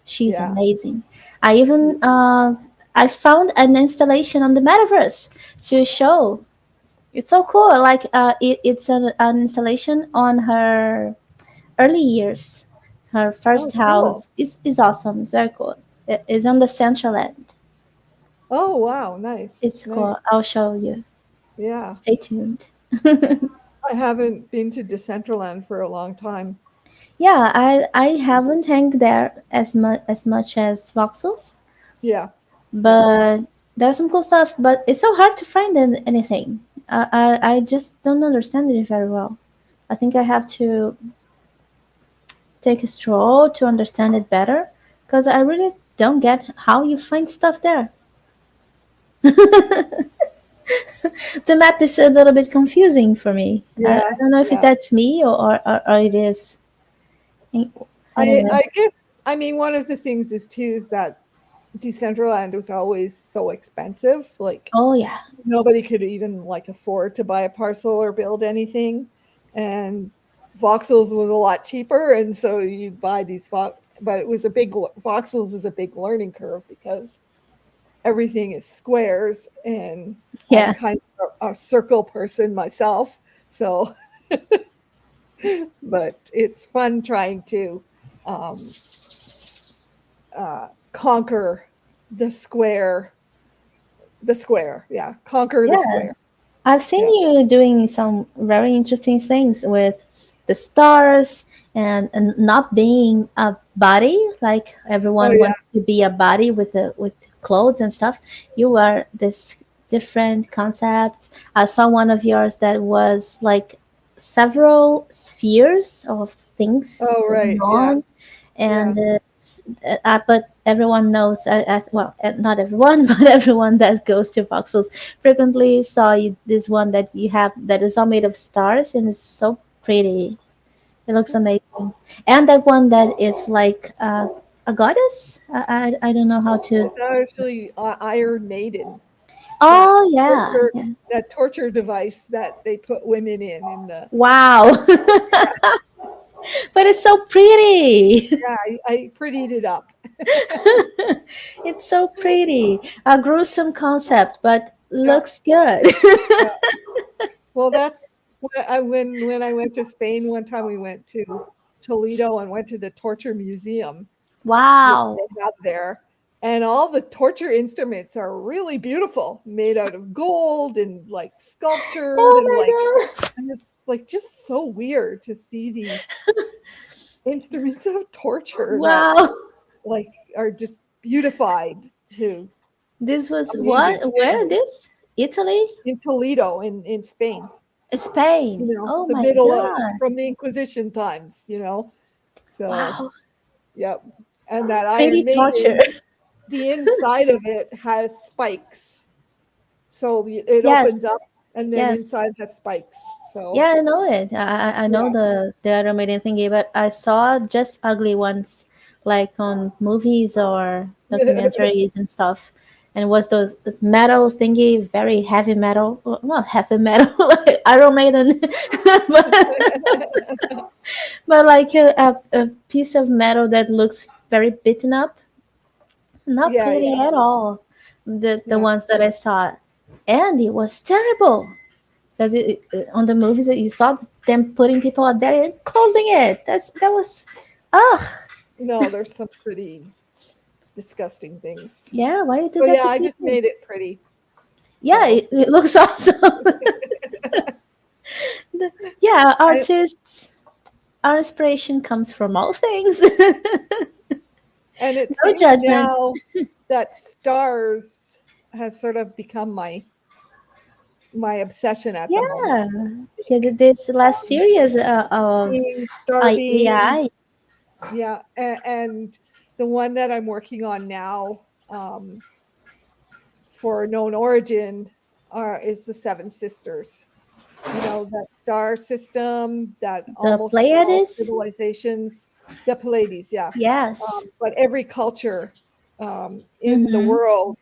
She's Yeah. amazing. I even I found an installation on the metaverse to show. It's so cool. Like it's an installation on her early years. Her Oh, first cool. house is awesome. It's very cool. It is on the central end. Oh, wow. Nice. It's Nice. cool. I'll show you. Yeah. Stay tuned. I haven't been to Decentraland for a long time. Yeah, I haven't hanged there as much as voxels, Yeah. Yeah. but there's some cool stuff. But it's so hard to find anything. I just don't understand it very well. I think I have to take a stroll to understand it better, because I really don't get how you find stuff there. The map is a little bit confusing for me. I Yeah. don't know if Yeah. that's me or it is. I don't know. I guess, I mean, one of the things is too is that Decentraland was always so expensive. Like Oh yeah, nobody could even like afford to buy a parcel or build anything. And voxels was a lot cheaper. And so you buy these but it was a big, voxels is a big learning curve because everything is squares and I'm yeah, kind of a circle person myself. So, but it's fun trying to um, conquer the square, Yeah, conquer the yeah. square. I've seen Yeah. you doing some very interesting things with the stars and not being a body like Oh everyone yeah. wants to be a body with clothes and stuff. You are this different concept. I saw one of yours that was like several spheres of things Oh going right. Yeah. on, Yeah. and but everyone knows, well, not everyone, but everyone that goes to voxels frequently saw this one that you have that is all made of stars and it's so pretty. It looks amazing. And that one that is like a goddess. I don't know how to. It's actually Iron Maiden. That Oh yeah, torture, yeah. that torture device that they put women in the. Wow. But it's so pretty. Yeah, I prettied it up. It's so pretty. A gruesome concept, but Yeah. looks good. Yeah. Well, that's when I went to Spain one time. We went to Toledo and went to the torture museum, which Wow. they have there, and all the torture instruments are really beautiful, made out of gold and like sculptured Oh and like, my god. and it's like just so weird to see these instruments of torture that Wow. like are just beautified to This was amazing what? Where standards this? Italy? in Toledo in Spain. Spain. Oh The my middle of god. from the Inquisition times. So, Wow. yep. And that Pretty Iron torture. Maiden, the inside of it has spikes. So it opens Yes. up and then Yes. inside has spikes. So, Yeah, I know it. I know yeah. the automated thingy, but I saw just ugly ones, like on movies or documentaries and stuff. And it was those the metal thingy, very heavy metal. Well, not heavy metal, like Iron Maiden, but like a piece of metal that looks very beaten up. Not Yeah, pretty yeah, at all. The yeah. ones that I saw, and it was terrible. Because on the movies that you saw them putting people out there and closing it. That was, ugh, No, there's some pretty disgusting things. yeah. Why you do So that yeah, to I just people? made it pretty. Yeah, So it looks awesome. Yeah, I artists, our inspiration comes from all things. And it No seems judgment. now that stars has sort of become my obsession at the moment. Yeah. He did this last Um, series of Being star beings, AI. yeah, and the one that I'm working on now, for known origin, is the Seven Sisters. You know, that star system that The almost all Pleiades? civilizations, the Pleiades, yeah. Yes. But every culture, in the Mm-hmm. world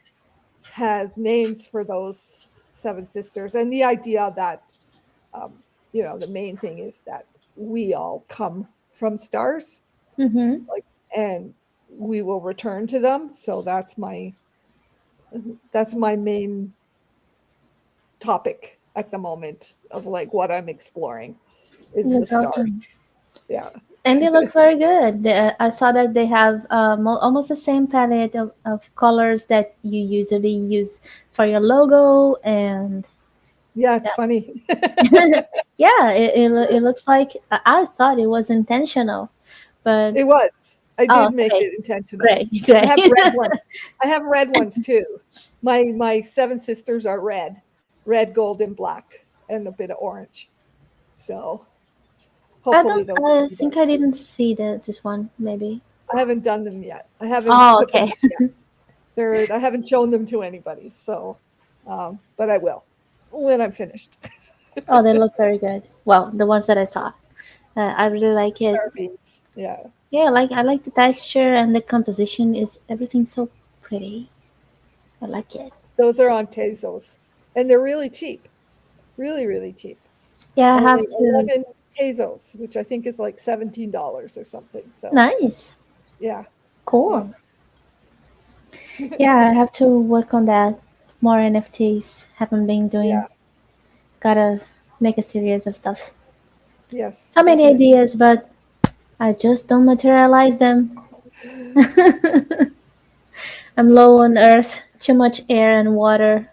has names for those seven sisters. And the idea that, um, the main thing is that we all come from stars, Mm-hmm. like, and we will return to them. So that's my main topic at the moment of like what I'm exploring is the That's stars. awesome. Yeah. And they look very good. I saw that they have almost the same palette of colors that you usually use for your logo, and Yeah, it's funny. yeah, it looks like I thought it was intentional, but It was. I oh, did make okay, it intentional. great, great. I have red ones. I have red ones too. My seven sisters are red, red, gold, and black, and a bit of orange. So I hopefully don't. those will I be there think I too. didn't see this one. Maybe. I haven't done them yet. I haven't Oh, put them okay. up yet. I haven't shown them to anybody. So, but I will when I'm finished. Oh, they look very good. Well, the ones that I saw, I really like it. Star beams. Yeah, Yeah, like I like the texture and the composition is everything so pretty. I like it. those are on Tezos, and they're really cheap. Really, really cheap. Yeah, I Only have to. 11 pesos, which I think is like $17 or something. So, Nice, yeah, yeah, cool. Yeah, I have to work on that. More NFTs. Haven't been doing. yeah, Gotta make a series of stuff. yes, So many definitely. ideas, but I just don't materialize them. I'm low on earth. Too much air and water.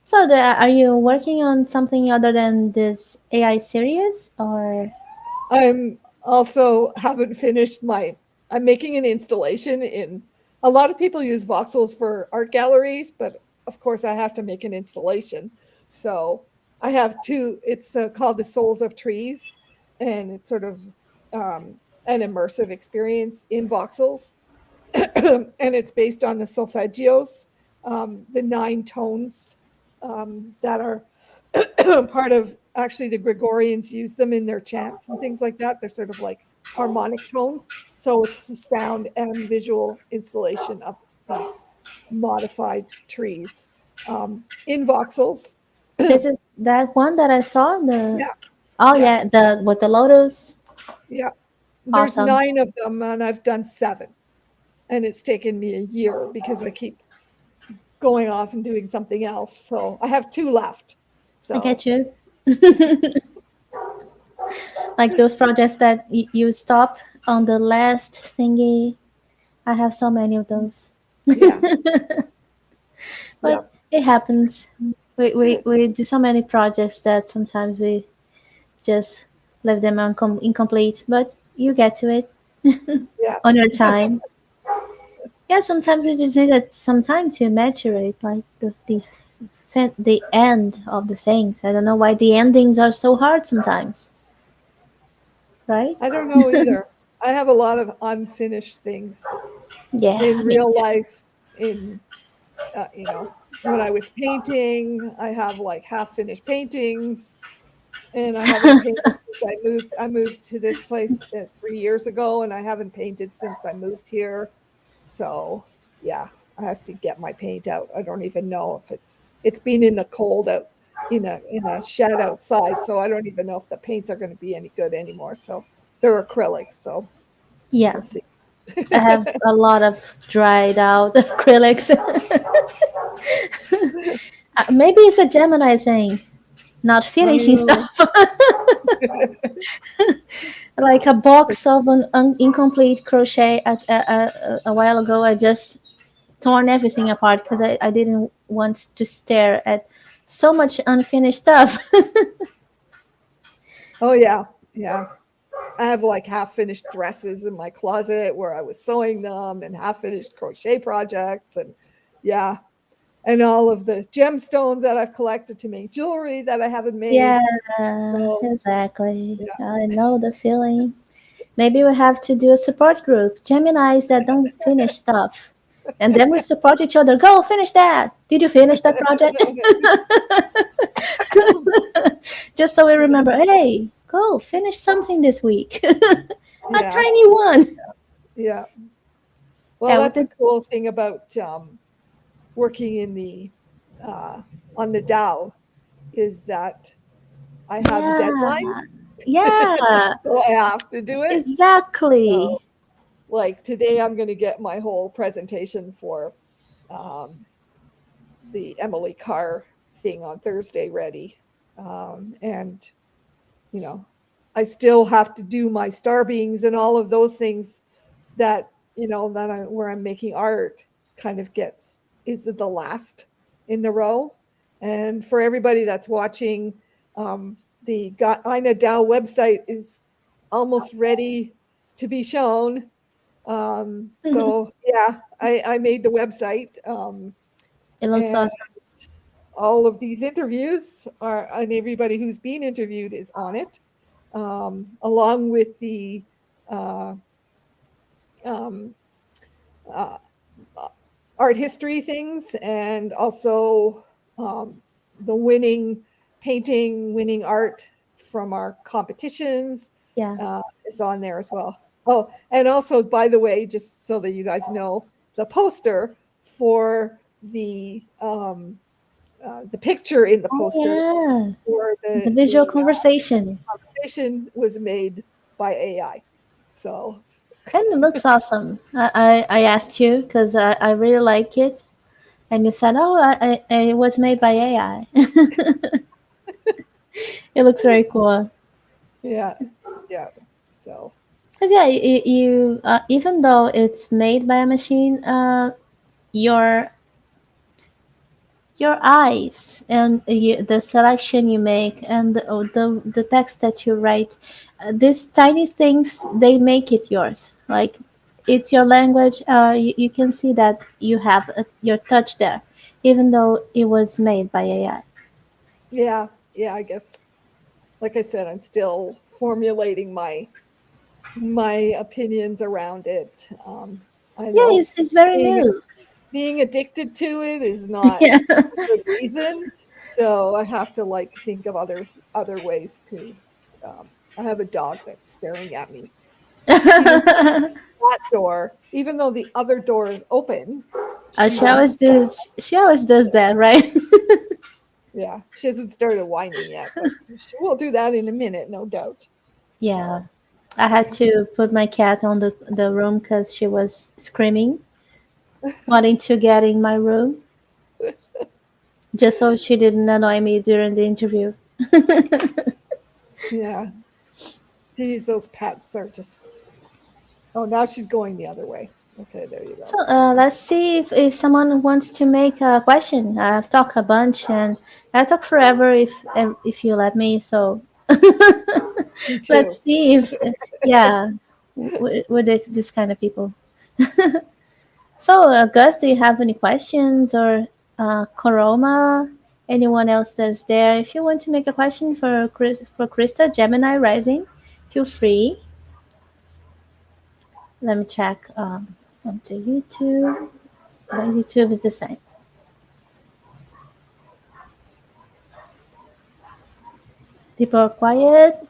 So, are you working on something other than this AI series, or? I'm also haven't finished I'm making an installation in a lot of people use voxels for art galleries, but of course I have to make an installation. So I have two, it's called the Souls of Trees, and it's sort of an immersive experience in voxels. And it's based on the solfeggios, the nine tones that are part of actually the Gregorians use them in their chants and things like that. They're sort of like harmonic tones. So it's the sound and visual installation of these modified trees in voxels. This is that one that I saw. The Yeah, oh yeah, yeah, the with the lotus. yeah. There's Awesome. nine of them, and I've done seven. And it's taken me a year because I keep going off and doing something else. So I have two left. I get So you. Like those projects that you stop on the last thingy. I have so many of those. yeah, yeah. But it happens. We do so many projects that sometimes we just leave them incomplete. But you get to it Yeah. on your time. Yeah, sometimes you just need some time to maturate, like the end of the things. I don't know why the endings are so hard sometimes, right? I don't know either. I have a lot of unfinished things Yeah, in me real too. life. In when I was painting, I have like half finished paintings, and I haven't painted since I moved. I moved to this place 3 years ago, and I haven't painted since I moved here. So yeah, I have to get my paint out. I don't even know if it's been in the cold out in a shed outside, so I don't even know if the paints are going to be any good anymore. So they're acrylics, so Yeah, we'll see. I have a lot of dried out acrylics. Maybe it's a Gemini thing, not finishing Oh, stuff. Like a box of an incomplete crochet a while ago. I just torn everything apart because I didn't want to stare at so much unfinished stuff. oh yeah, yeah. I have like half finished dresses in my closet where I was sewing them, and half finished crochet projects, and yeah, and all of the gemstones that I've collected to make jewelry that I haven't Yeah, made. So exactly. yeah, I know the feeling. Maybe we have to do a support group. Geminis that don't finish stuff. And then we support each other. Go finish that. Did you finish that project? Just so we remember, hey, go finish something this week. A yeah, tiny one. yeah. Well, Yeah, we that's the did. cool thing about working in the uh, on the Dow is that I have Yeah. deadlines, Yeah, so I have to do it. So, exactly. like today, I'm going to get my whole presentation for um, the Emily Carr thing on Thursday ready, and you know, I still have to do my star beings and all of those things that that where I'm making art kind of gets is the last in the row. And for everybody that's watching, the Ina Dow website is almost ready to be shown. So yeah, I made the website, It looks and awesome. all of these interviews are, and everybody who's being interviewed is on it, along with the uh, um, uh, art history things, and also the winning art from our competitions Yeah. is on there as well. Oh, and also, by the way, just so that you guys know, the poster for the picture in the Oh, poster yeah. for The the visual conversation. conversation was made by AI. So And it looks awesome. I asked you because I really like it. And you said, oh, it was made by AI. It looks very cool. yeah, yeah. So Because, yeah, even though it's made by a machine, your your eyes and the selection you make and the text that you write, these tiny things, they make it yours. Like, it's your language. You can see that you have your touch there, even though it was made by AI. yeah, yeah. I guess, like I said, I'm still formulating my opinions around it. I Yeah, know it's very being new. being addicted to it is not Yeah. a good reason. So I have to like think of other ways to. I have a dog that's staring at me. She doesn't that door, even though the other door is open. She wants, She always does that, right? yeah, she hasn't started whining yet, but she will do that in a minute, no doubt. Yeah, So, I had to put my cat on the room because she was screaming, wanting to get in my room, just so she didn't annoy me during the interview. yeah, geez, those pets are just. Oh, now she's going the other way. Okay, there you go. So let's see if someone wants to make a question. I've talked a bunch and I talk forever if you let me. So Me let's too. see if yeah, we're this kind of people. So Gus, do you have any questions or Koroma? Anyone else that's there? If you want to make a question for for Krista, Gemini Rising, feel free. Let me check onto YouTube. But YouTube is the same. People are quiet.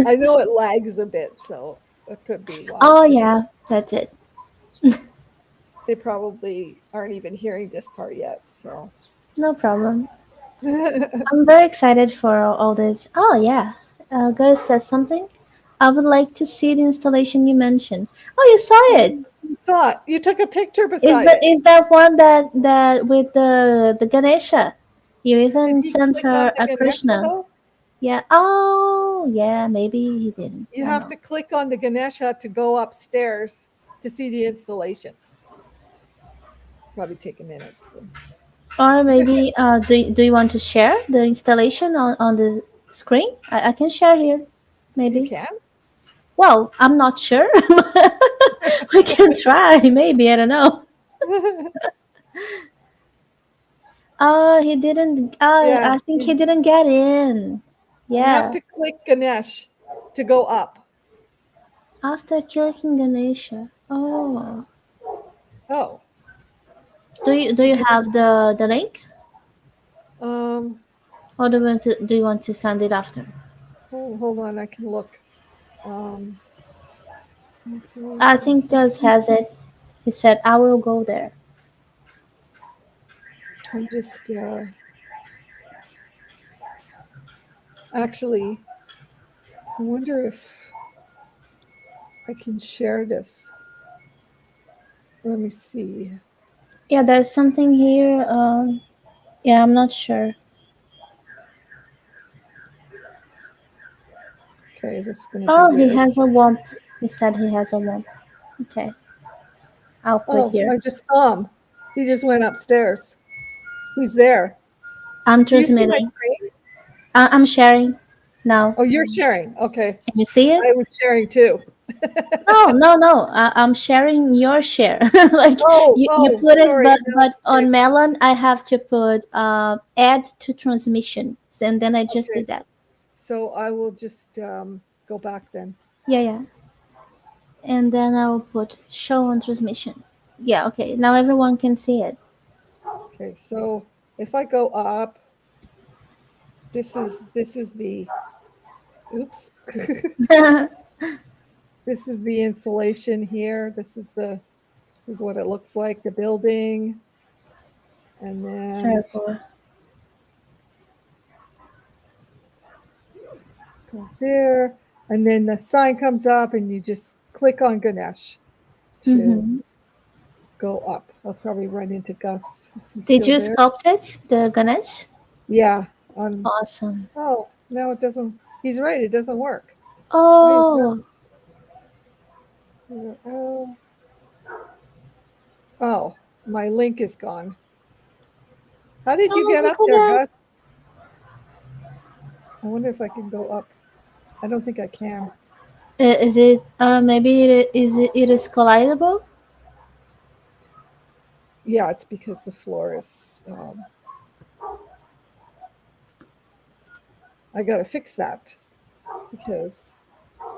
I know it lags a bit, so that could be why. Oh yeah, that's it. They probably aren't even hearing this part yet. So, No problem. I'm very excited for all this. Oh yeah, Gus says something. I would like to see the installation you mentioned. Oh, you saw it. you saw it. You took a picture beside it. Is that one that with the Ganesha? You Did even he sent click on her the a Ganesha Krishna. though? Yeah. Oh yeah, maybe he didn't. You I don't have know. to click on the Ganesha to go upstairs to see the installation. Probably take a minute. Or maybe do you want to share the installation on the? Screen? I can share here, You maybe. can? Well, I'm not sure. We can try, maybe. I don't know. He didn't. Yeah, I think he didn't get in. you have Yeah. to click Ganesh to go up. After clicking Ganesha. Oh. Oh, Do you have the link, um, or do you want to send it after? hold on, I can look. Um, I think Gus has it. He said, "I will go there." I'm just actually. I wonder if I can share this. Let me see. Yeah, there's something here. Yeah, I'm not sure. Okay, this is going to be Oh, he weird. has a womp. He said he has a womp. Okay, I'll click Oh, here. I just saw him. He just went upstairs. He's there. I'm Do you see my transmitting. screen? I'm sharing now. Oh, you're sharing. Okay. Can you see it? I was sharing too. No, no, no. I'm sharing your share. Like you Oh, put it, sorry. No, but okay. on Melon I have to put add to transmission, and then I just Okay. did that. So I will just go back then. Yeah, yeah. And then I will put show on transmission. Yeah, okay. Now everyone can see it. Okay. So if I go up, this is the oops. This is the insulation here. This is what it looks like, the building. And It's very then cool. go there. And then the sign comes up and you just click on Ganesh to Mm-hmm. go up. I'll probably run into Gus. Is he Did still you there? sculpt it, the Ganesh? Yeah. On Awesome. oh, no, it doesn't. He's right. It doesn't work. Why is that? Oh, Oh, oh, my link is gone. How did you oh, get look up at there, that. Gus? I wonder if I can go up. I don't think I can. Is it? Maybe it is collidable. Yeah, it's because the floor is. I got to fix that because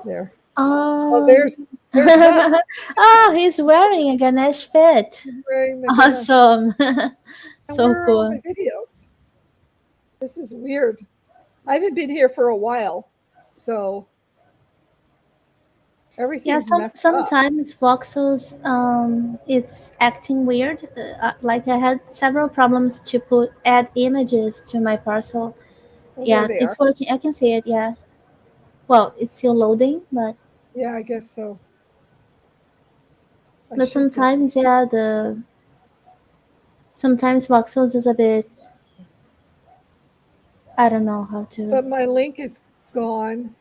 there. Oh, Oh. there's Gus. Oh, he's wearing a Ganesh fit. He's wearing the Ganesh. Awesome. And So where are all my cool. videos? This is weird. I haven't been here for a while, so Yeah, everything's messed up. sometimes voxels it's acting weird. Like I had several problems to put add images to my parcel. Oh, there Yeah, they are. it's working. I can see it. Yeah. Well, it's still loading, but Yeah, I guess so. I but should get. sometimes yeah the sometimes voxels is a bit. I don't know how to. But my link is gone,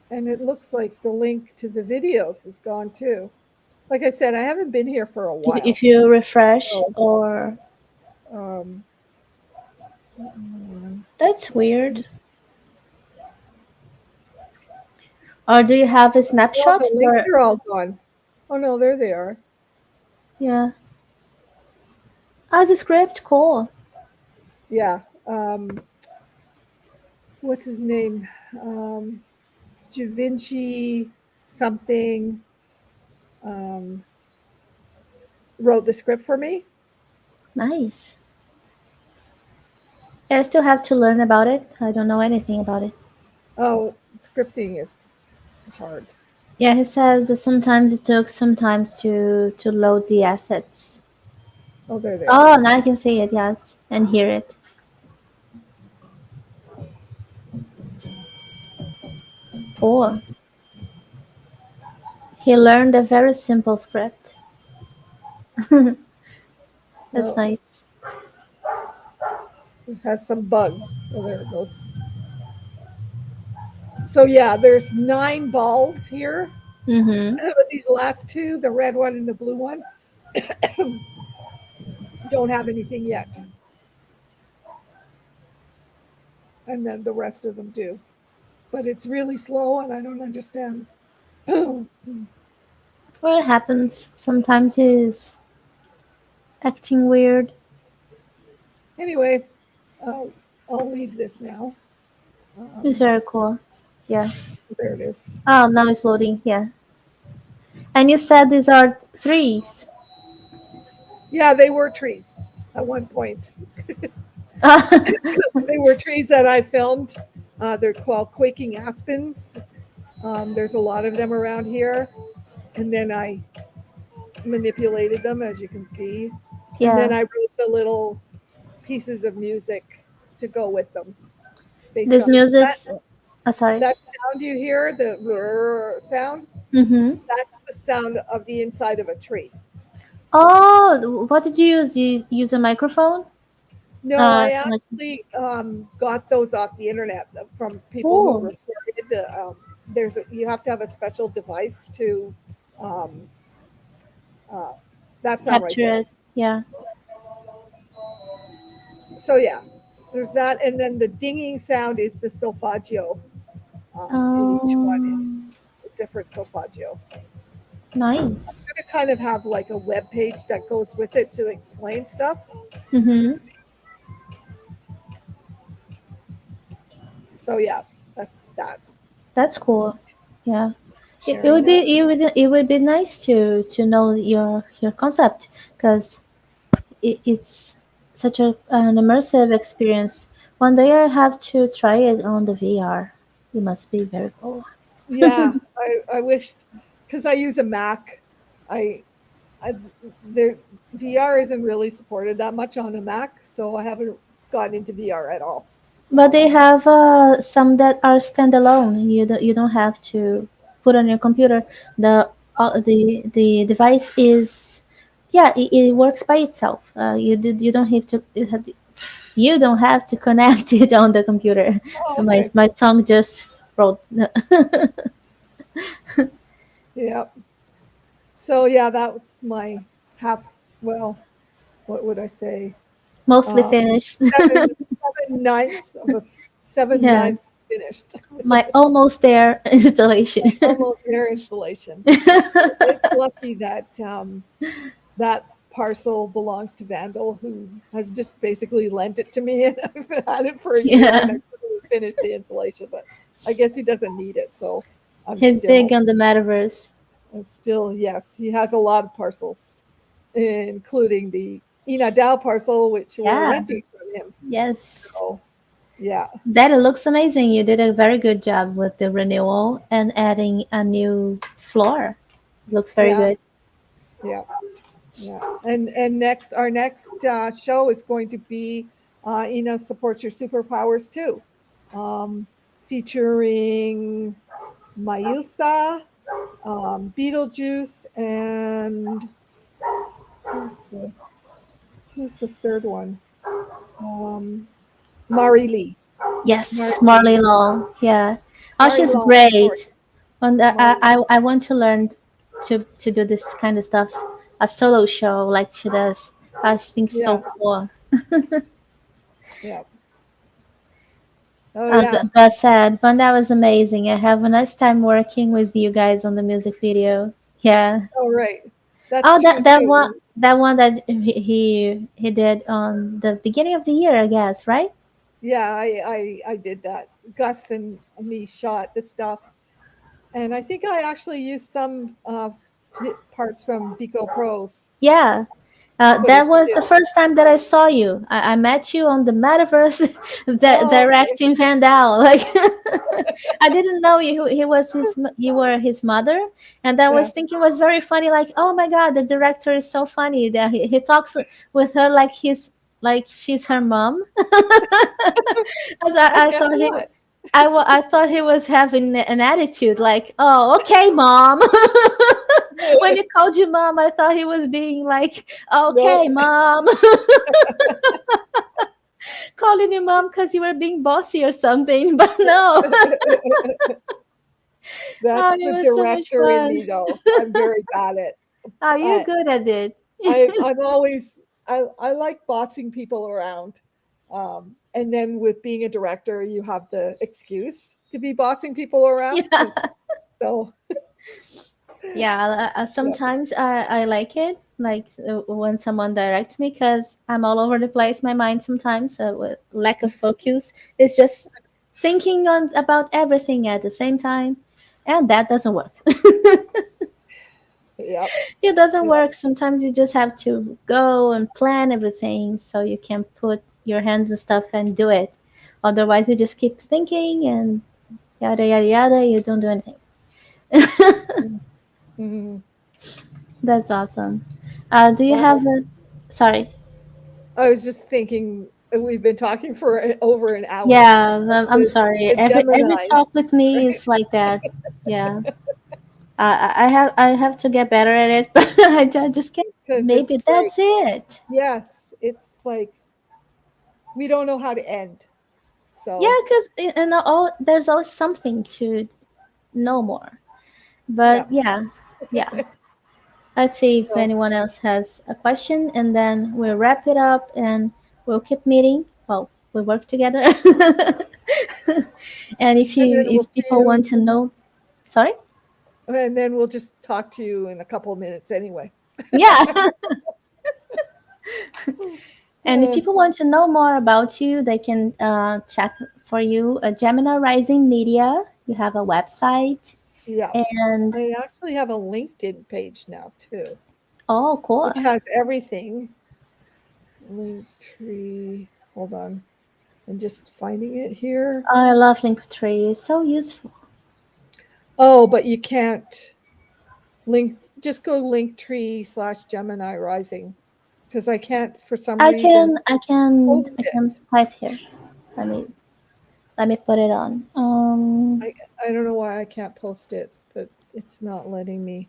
and it looks like the link to the videos is gone too. Like I said, I haven't been here for a If while. you refresh So, or um, hold that's weird. Or do you have a oh, snapshot the links for? are all gone. Oh no, there they are. Yeah. As a script, cool. Yeah. What's his name? Um, Da Vinci something um, wrote the script for me. Nice. Yeah, I still have to learn about it. I don't know anything about it. Oh, scripting is hard. Yeah, he says that sometimes it took some time to load the assets. Oh, there they are. Oh, now I can see it, yes, and hear it. Cool. He learned a very simple script. That's Oh, nice. it has some bugs. Oh, there it goes. So yeah, there's 9 balls here. Mm-hmm. But these last two, the red one and the blue one, don't have anything yet. and then the rest of them do. But it's really slow, and I don't understand. Anyway, Well, it happens. Sometimes it's acting weird. uh, I'll leave this now. It's Um, very cool. Yeah. there it is. Oh, now it's loading. Yeah. And you said these are threes. Yeah, they were trees at one point. They were trees that I filmed. They're called quaking aspens. There's a lot of them around here. And then I manipulated them, as you can see. And then Yeah. I wrote the little pieces of music to go with them based This on that. music's. Sorry. That sound you hear, the sound, Mm-hmm. that's the sound of the inside of a tree. Oh, what did you use? You use a microphone? No, I Like, actually got those off the internet from people who cool. recorded the. You have to have a special device to. Um, uh, that sound right Capture there. it. Yeah. So yeah, there's that, and then the dinging sound is the solfeggio. And each one Um, is a different solfeggio. nice. To kind of have like a web page that goes with it to explain stuff. Mm-hmm. So yeah, that's that. That's cool. Yeah. It Sharing would be that. it would be nice to know your concept because it's such an immersive experience. One day I have to try it on the VR. It must be very cool. Yeah, I wished because I use a Mac. I I there VR isn't really supported that much on a Mac, so I haven't gotten into VR at all. But they have some that are standalone. You don't have to put on your computer. The device is, yeah, it works by itself. You don't have to connect it on the computer. Oh, My okay. my tongue just rolled. Yeah. So yeah, that was my half. Well, what would I say? Mostly Uh, finished. seven ninths of a seven Yeah, ninths finished. my almost there installation. Almost their installation. It's lucky that that parcel belongs to Vandal, who has just basically lent it to me, and I've had it for a year, and Yeah, I couldn't finish the installation. But I guess he doesn't need it, so I'm he's big still, on the metaverse. I'm still, yes, he has a lot of parcels, including the Ina Dow parcel, which we're Yeah, renting from him. yes. So yeah, That looks amazing. You did a very good job with the renewal and adding a new floor. Looks very yeah, good. yeah. Yeah, and next our next show is going to be Ina supports your superpowers too, featuring Mailsa, Beetlejuice, and who's the who's the third one? Um, Mari Lee, Mari Yes, Lee, Marley Long. Yeah. Oh, Mari she's Long. Sorry, great. And Mari. I want to learn to do this kind of stuff. A solo show like she does. I just think so Yeah, cool. yeah. Oh yeah. Gus said, but that was amazing. I have a nice time working with you guys on the music video. Yeah. Oh right, that's Oh, true too. that one that he did on the beginning of the year, I guess, right? Yeah, I did that. Gus and me shot the stuff. And I think I actually used some parts from Pico Pro's Yeah. That footage was the too. first time that I saw you. I met you on the metaverse, Oh, okay. directing Vandal. Like, I didn't know you were his mother, and I Yeah. was thinking it was very funny. Like, oh my god, the director is so funny that he talks with her like she's her mom. 'Cause I I guess thought what? I thought he was having an attitude like, oh, okay, mom. When he called you mom, I thought he was being like, No, okay, mom. Calling you mom because you were being bossy or something. But no. that's Oh, it the was so much director in fun. me though. I'm very bad at Oh, you're I good at it. I'm always I like bossing people around. And then with being a director, you have the excuse to be bossing people around Yeah. because so Yeah, yeah. sometimes I like it, like when someone directs me, because I'm all over the place. My mind sometimes, with lack of focus, is just thinking on about everything at the same time, and that doesn't work. Yep. It doesn't Yep. work. Sometimes you just have to go and plan everything so you can put your hands and stuff and do it. Otherwise, you just keep thinking and yada yada yada. You don't do anything. Mhm. That's awesome. Do you Well, have a? Sorry. I was just thinking we've been talking for over an hour. Yeah, I'm The, sorry. the Every talk Geminis, with me right? is like that. Yeah. I have to get better at it, but I just can't. Because Maybe it's like, that's it. yes, it's like we don't know how to end. Yeah, So, because there's always something to know more. yeah. But yeah, yeah. Let's see if So, anyone else has a question, and then we'll wrap it up, and we'll keep meeting. Well, we work together. And and then we'll if see people want you, to know, sorry. and then we'll just talk to you in a couple of minutes anyway. Yeah. And if Uh, people want to know more about you, they can check for you Gemini Rising Media. You have a website, yeah. and I actually have a LinkedIn page now too, oh, cool. which has everything. Linktree. Hold on. I'm just finding it here. I love Linktree. It's so useful. Oh, but you can't link. Just go Linktree/Gemini Rising because I can't for some I reason can I can post I it. can type here. Let me let me put it on. I I don't know why I can't post it, but it's not letting me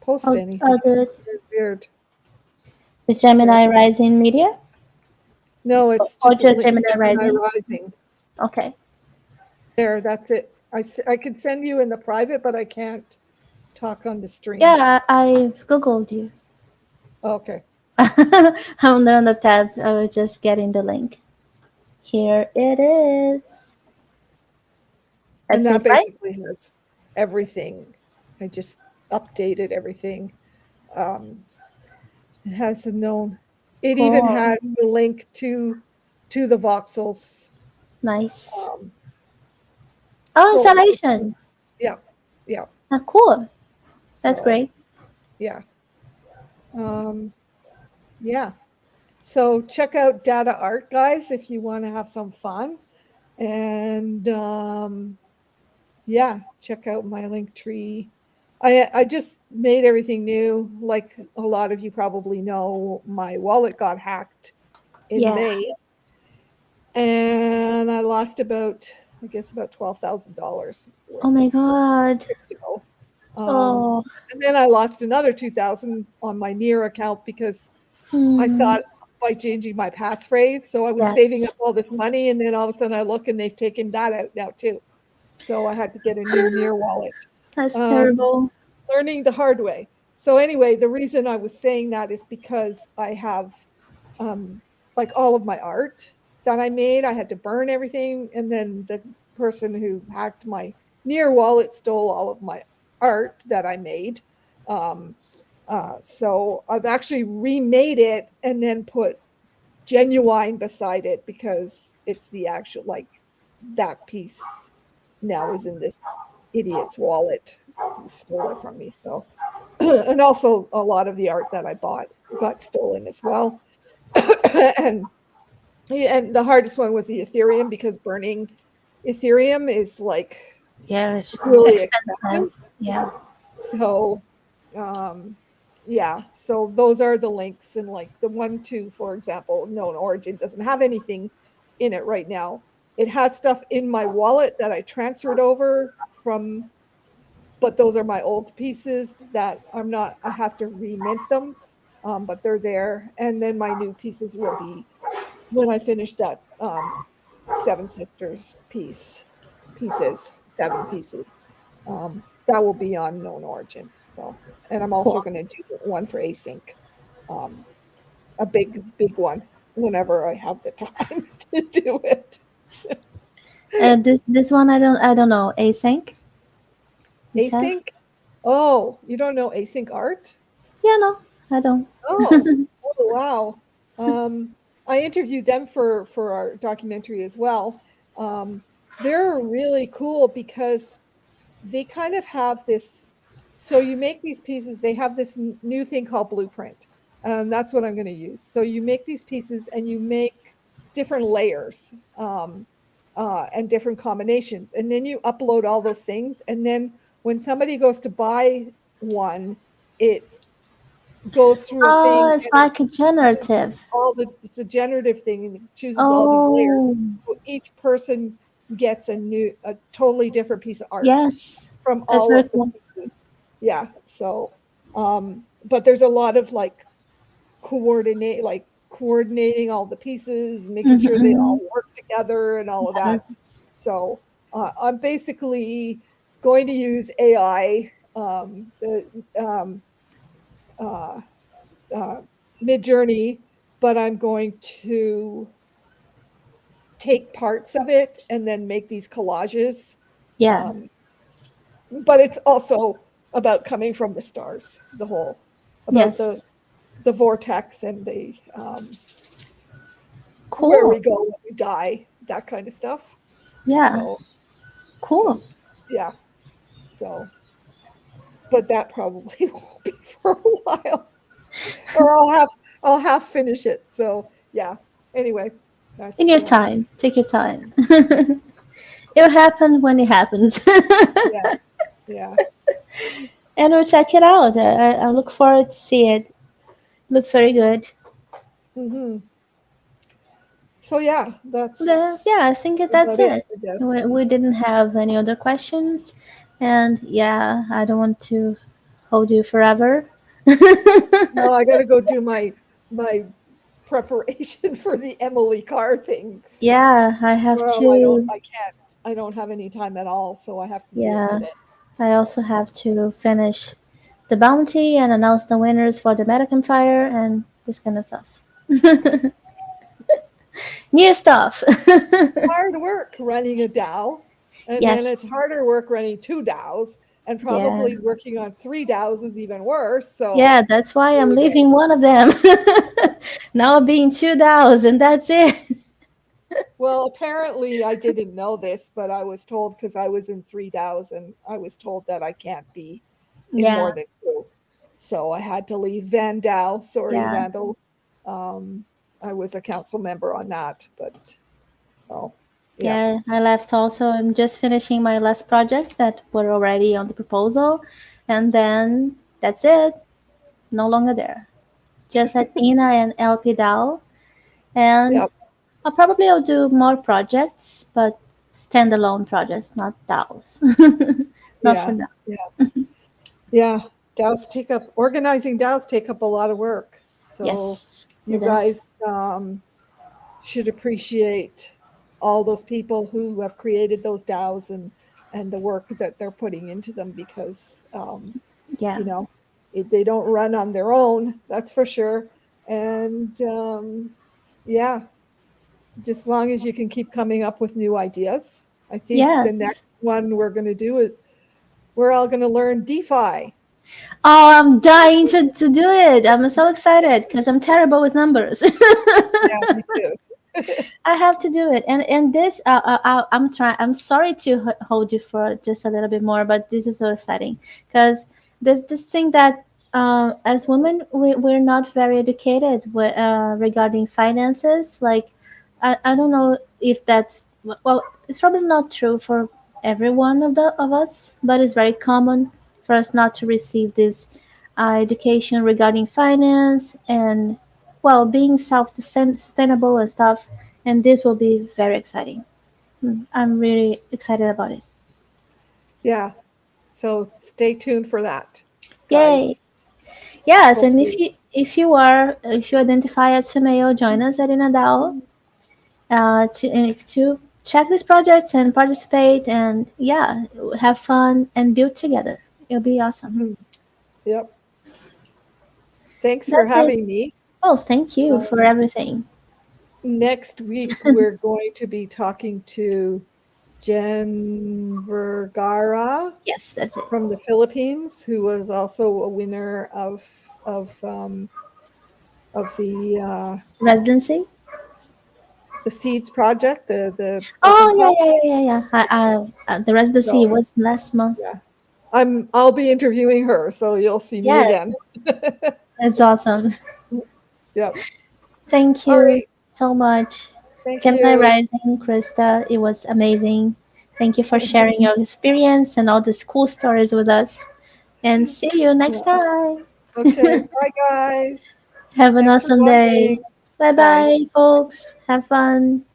post I'll anything. do it. It's weird. It's Here. Gemini Rising Media, No, it's or just just Gemini Gemini Rising. Rising. Okay. There, that's it. I could send you in the private, but I can't talk on the stream. Yeah, I've googled you. Okay. I'm on the tab. I was just getting the link. Here it is. And That's it, that right? basically has everything. I just updated everything. Um, it has a known. It even Cool. has the link to the voxels Nice. um, Oh, sold. installation. Yeah, yeah. Ah, cool. That's So great. yeah, um, yeah. So check out Data Art, guys, if you want to have some fun. And yeah, check out my link tree. I just made everything new. Like a lot of you probably know, my wallet got hacked in Yeah. May, and I lost about, I guess, about $12,000 Oh worth my of god. crypto. Um, Oh. and then I lost another 2,000 on my Near account because I Hmm. thought by changing my passphrase. So I was saving up Yes. all this money, and then all of a sudden I look and they've taken that out now too. So I had to get a new Near wallet. That's Um, terrible. learning the hard way. So anyway, the reason I was saying that is because I have um, like all of my art that I made. I had to burn everything, and then the person who hacked my Near wallet stole all of my art that I made. Um, so I've actually remade it and then put genuine beside it because it's the actual, like, that piece now is in this idiot's wallet who stole it from me. So, and also a lot of the art that I bought got stolen as well. and and the hardest one was the Ethereum because burning Ethereum is like Yeah, it's really expensive. expensive. Yeah. So, um, yeah, so those are the links. And like the one to, for example, known origin doesn't have anything in it right now. It has stuff in my wallet that I transferred over from, but those are my old pieces that I'm not, I have to remint them, but they're there. And then my new pieces will be when I finish that Seven Sisters pieces, 7 pieces. That will be on known origin. So, and I'm also Cool. going to do one for async, um, a big one. whenever I have the time to do it. This one I don't know. Async. You said? Async? Oh, you don't know async art? Yeah, no, I don't. Oh, oh wow. I interviewed them for our documentary as well. Um, they're really cool because they kind of have this. So you make these pieces. They have this new thing called blueprint. That's what I'm going to use. So you make these pieces and you make different layers and different combinations, and then you upload all those things. And then when somebody goes to buy one, it goes through a thing Oh, it's and like a chooses generative. all the it's a generative thing and it chooses all these layers. Oh, So each person gets a totally different piece of art yes. from That's all very of the cool. pieces. Yeah. So but there's a lot of like coordinating all the pieces, making sure they Mm-hmm. all work together and all of that. Yes. So I'm basically going to use AI, the uh, uh, Mid Journey, but I'm going to take parts of it and then make these collages. Yeah. Um, but it's also about coming from the stars, the whole about Yes. the vortex and the where Cool. we go when we die, that kind of stuff. Yeah. So, Cool. because yeah, so but that probably won't be for a while, or I'll half finish it. So yeah. Anyway, In that's your time. Take your yeah, time. It'll happen when it happens. yeah, yeah. And we'll check it out. I look forward to see it. Looks very good. Hmm. So yeah, Yeah, I think that's that's about it, it. I guess. We didn't have any other questions. And yeah, I don't want to hold you forever. No, I got to go do my preparation for the Emily Carr thing. Yeah, I have Well, to. I can't. I don't have any time at all, so I have to do it Yeah, today. I also So have to finish the bounty and announce the winners for the Meta Campfire and this kind of stuff. New stuff. hard work running a DAO, and then it's Yes. harder work running two DAOs, and Yeah. probably working on three DAOs is even worse. So Yeah, that's why there I'm you go. leaving one of them. Now being 2,000, that's it. Well, apparently I didn't know this, but I was told because I was in three DAOs, and I was told that I can't be in Yeah, more than two. So I had to leave Van DAO. Sorry, yeah. Vandal. Um, I was a council member on that, but so yeah. Yeah, I left also. I'm just finishing my last projects that were already on the proposal, and then that's it. No longer there. Just at Ina and LP DAO, and Yep. I'll do more projects, but standalone projects, not DAOs. Not for Yeah. now. Yeah. Yeah, organizing DAOs take up a lot of work. So Yes, you it does. guys should appreciate all those people who have created those DAOs and the work that they're putting into them because Yeah, you know they don't run on their own. That's for sure. And yeah, just as long as you can keep coming up with new ideas. I think the yes. next one we're going to do is we're all going to learn DeFi. Oh, I'm dying to do it. I'm so excited because I'm terrible with numbers. Yeah, me too. I have to do it, and this I'm trying. I'm sorry to hold you for just a little bit more, but this is so exciting because there's this thing that as women we're not very educated regarding finances. Like I don't know if that's well, it's probably not true for every one of us, but it's very common for us not to receive this education regarding finance and well being self-sustainable and stuff, and this will be very exciting. I'm really excited about it. Yeah. So stay tuned for that, Yay. guys. Yes, and Hopefully, if you identify as female, join us at Inadao to check these projects and participate and yeah, have fun and build together. It'll be awesome. mhm, yep. Thanks for That's it. having me. Oh, thank you for Um, everything. next week we're going to be talking to Jen Vergara Yes, that's it. from the Philippines, who was also a winner of of Residency. the Seeds project, the open Oh yeah, call. yeah, yeah, yeah, yeah. The residency So was last month. yeah, I'll be interviewing her, so you'll see me again. Yes, it's awesome. Yep. Thank All you right. so much, Thank Gemini you. Rising, Krista. It was amazing. Thank you for sharing your experience and all these cool stories with us. And see you next Yeah. time. Okay. Bye, guys. Have an Thanks for awesome day. watching. Bye Bye. bye, folks. Have fun.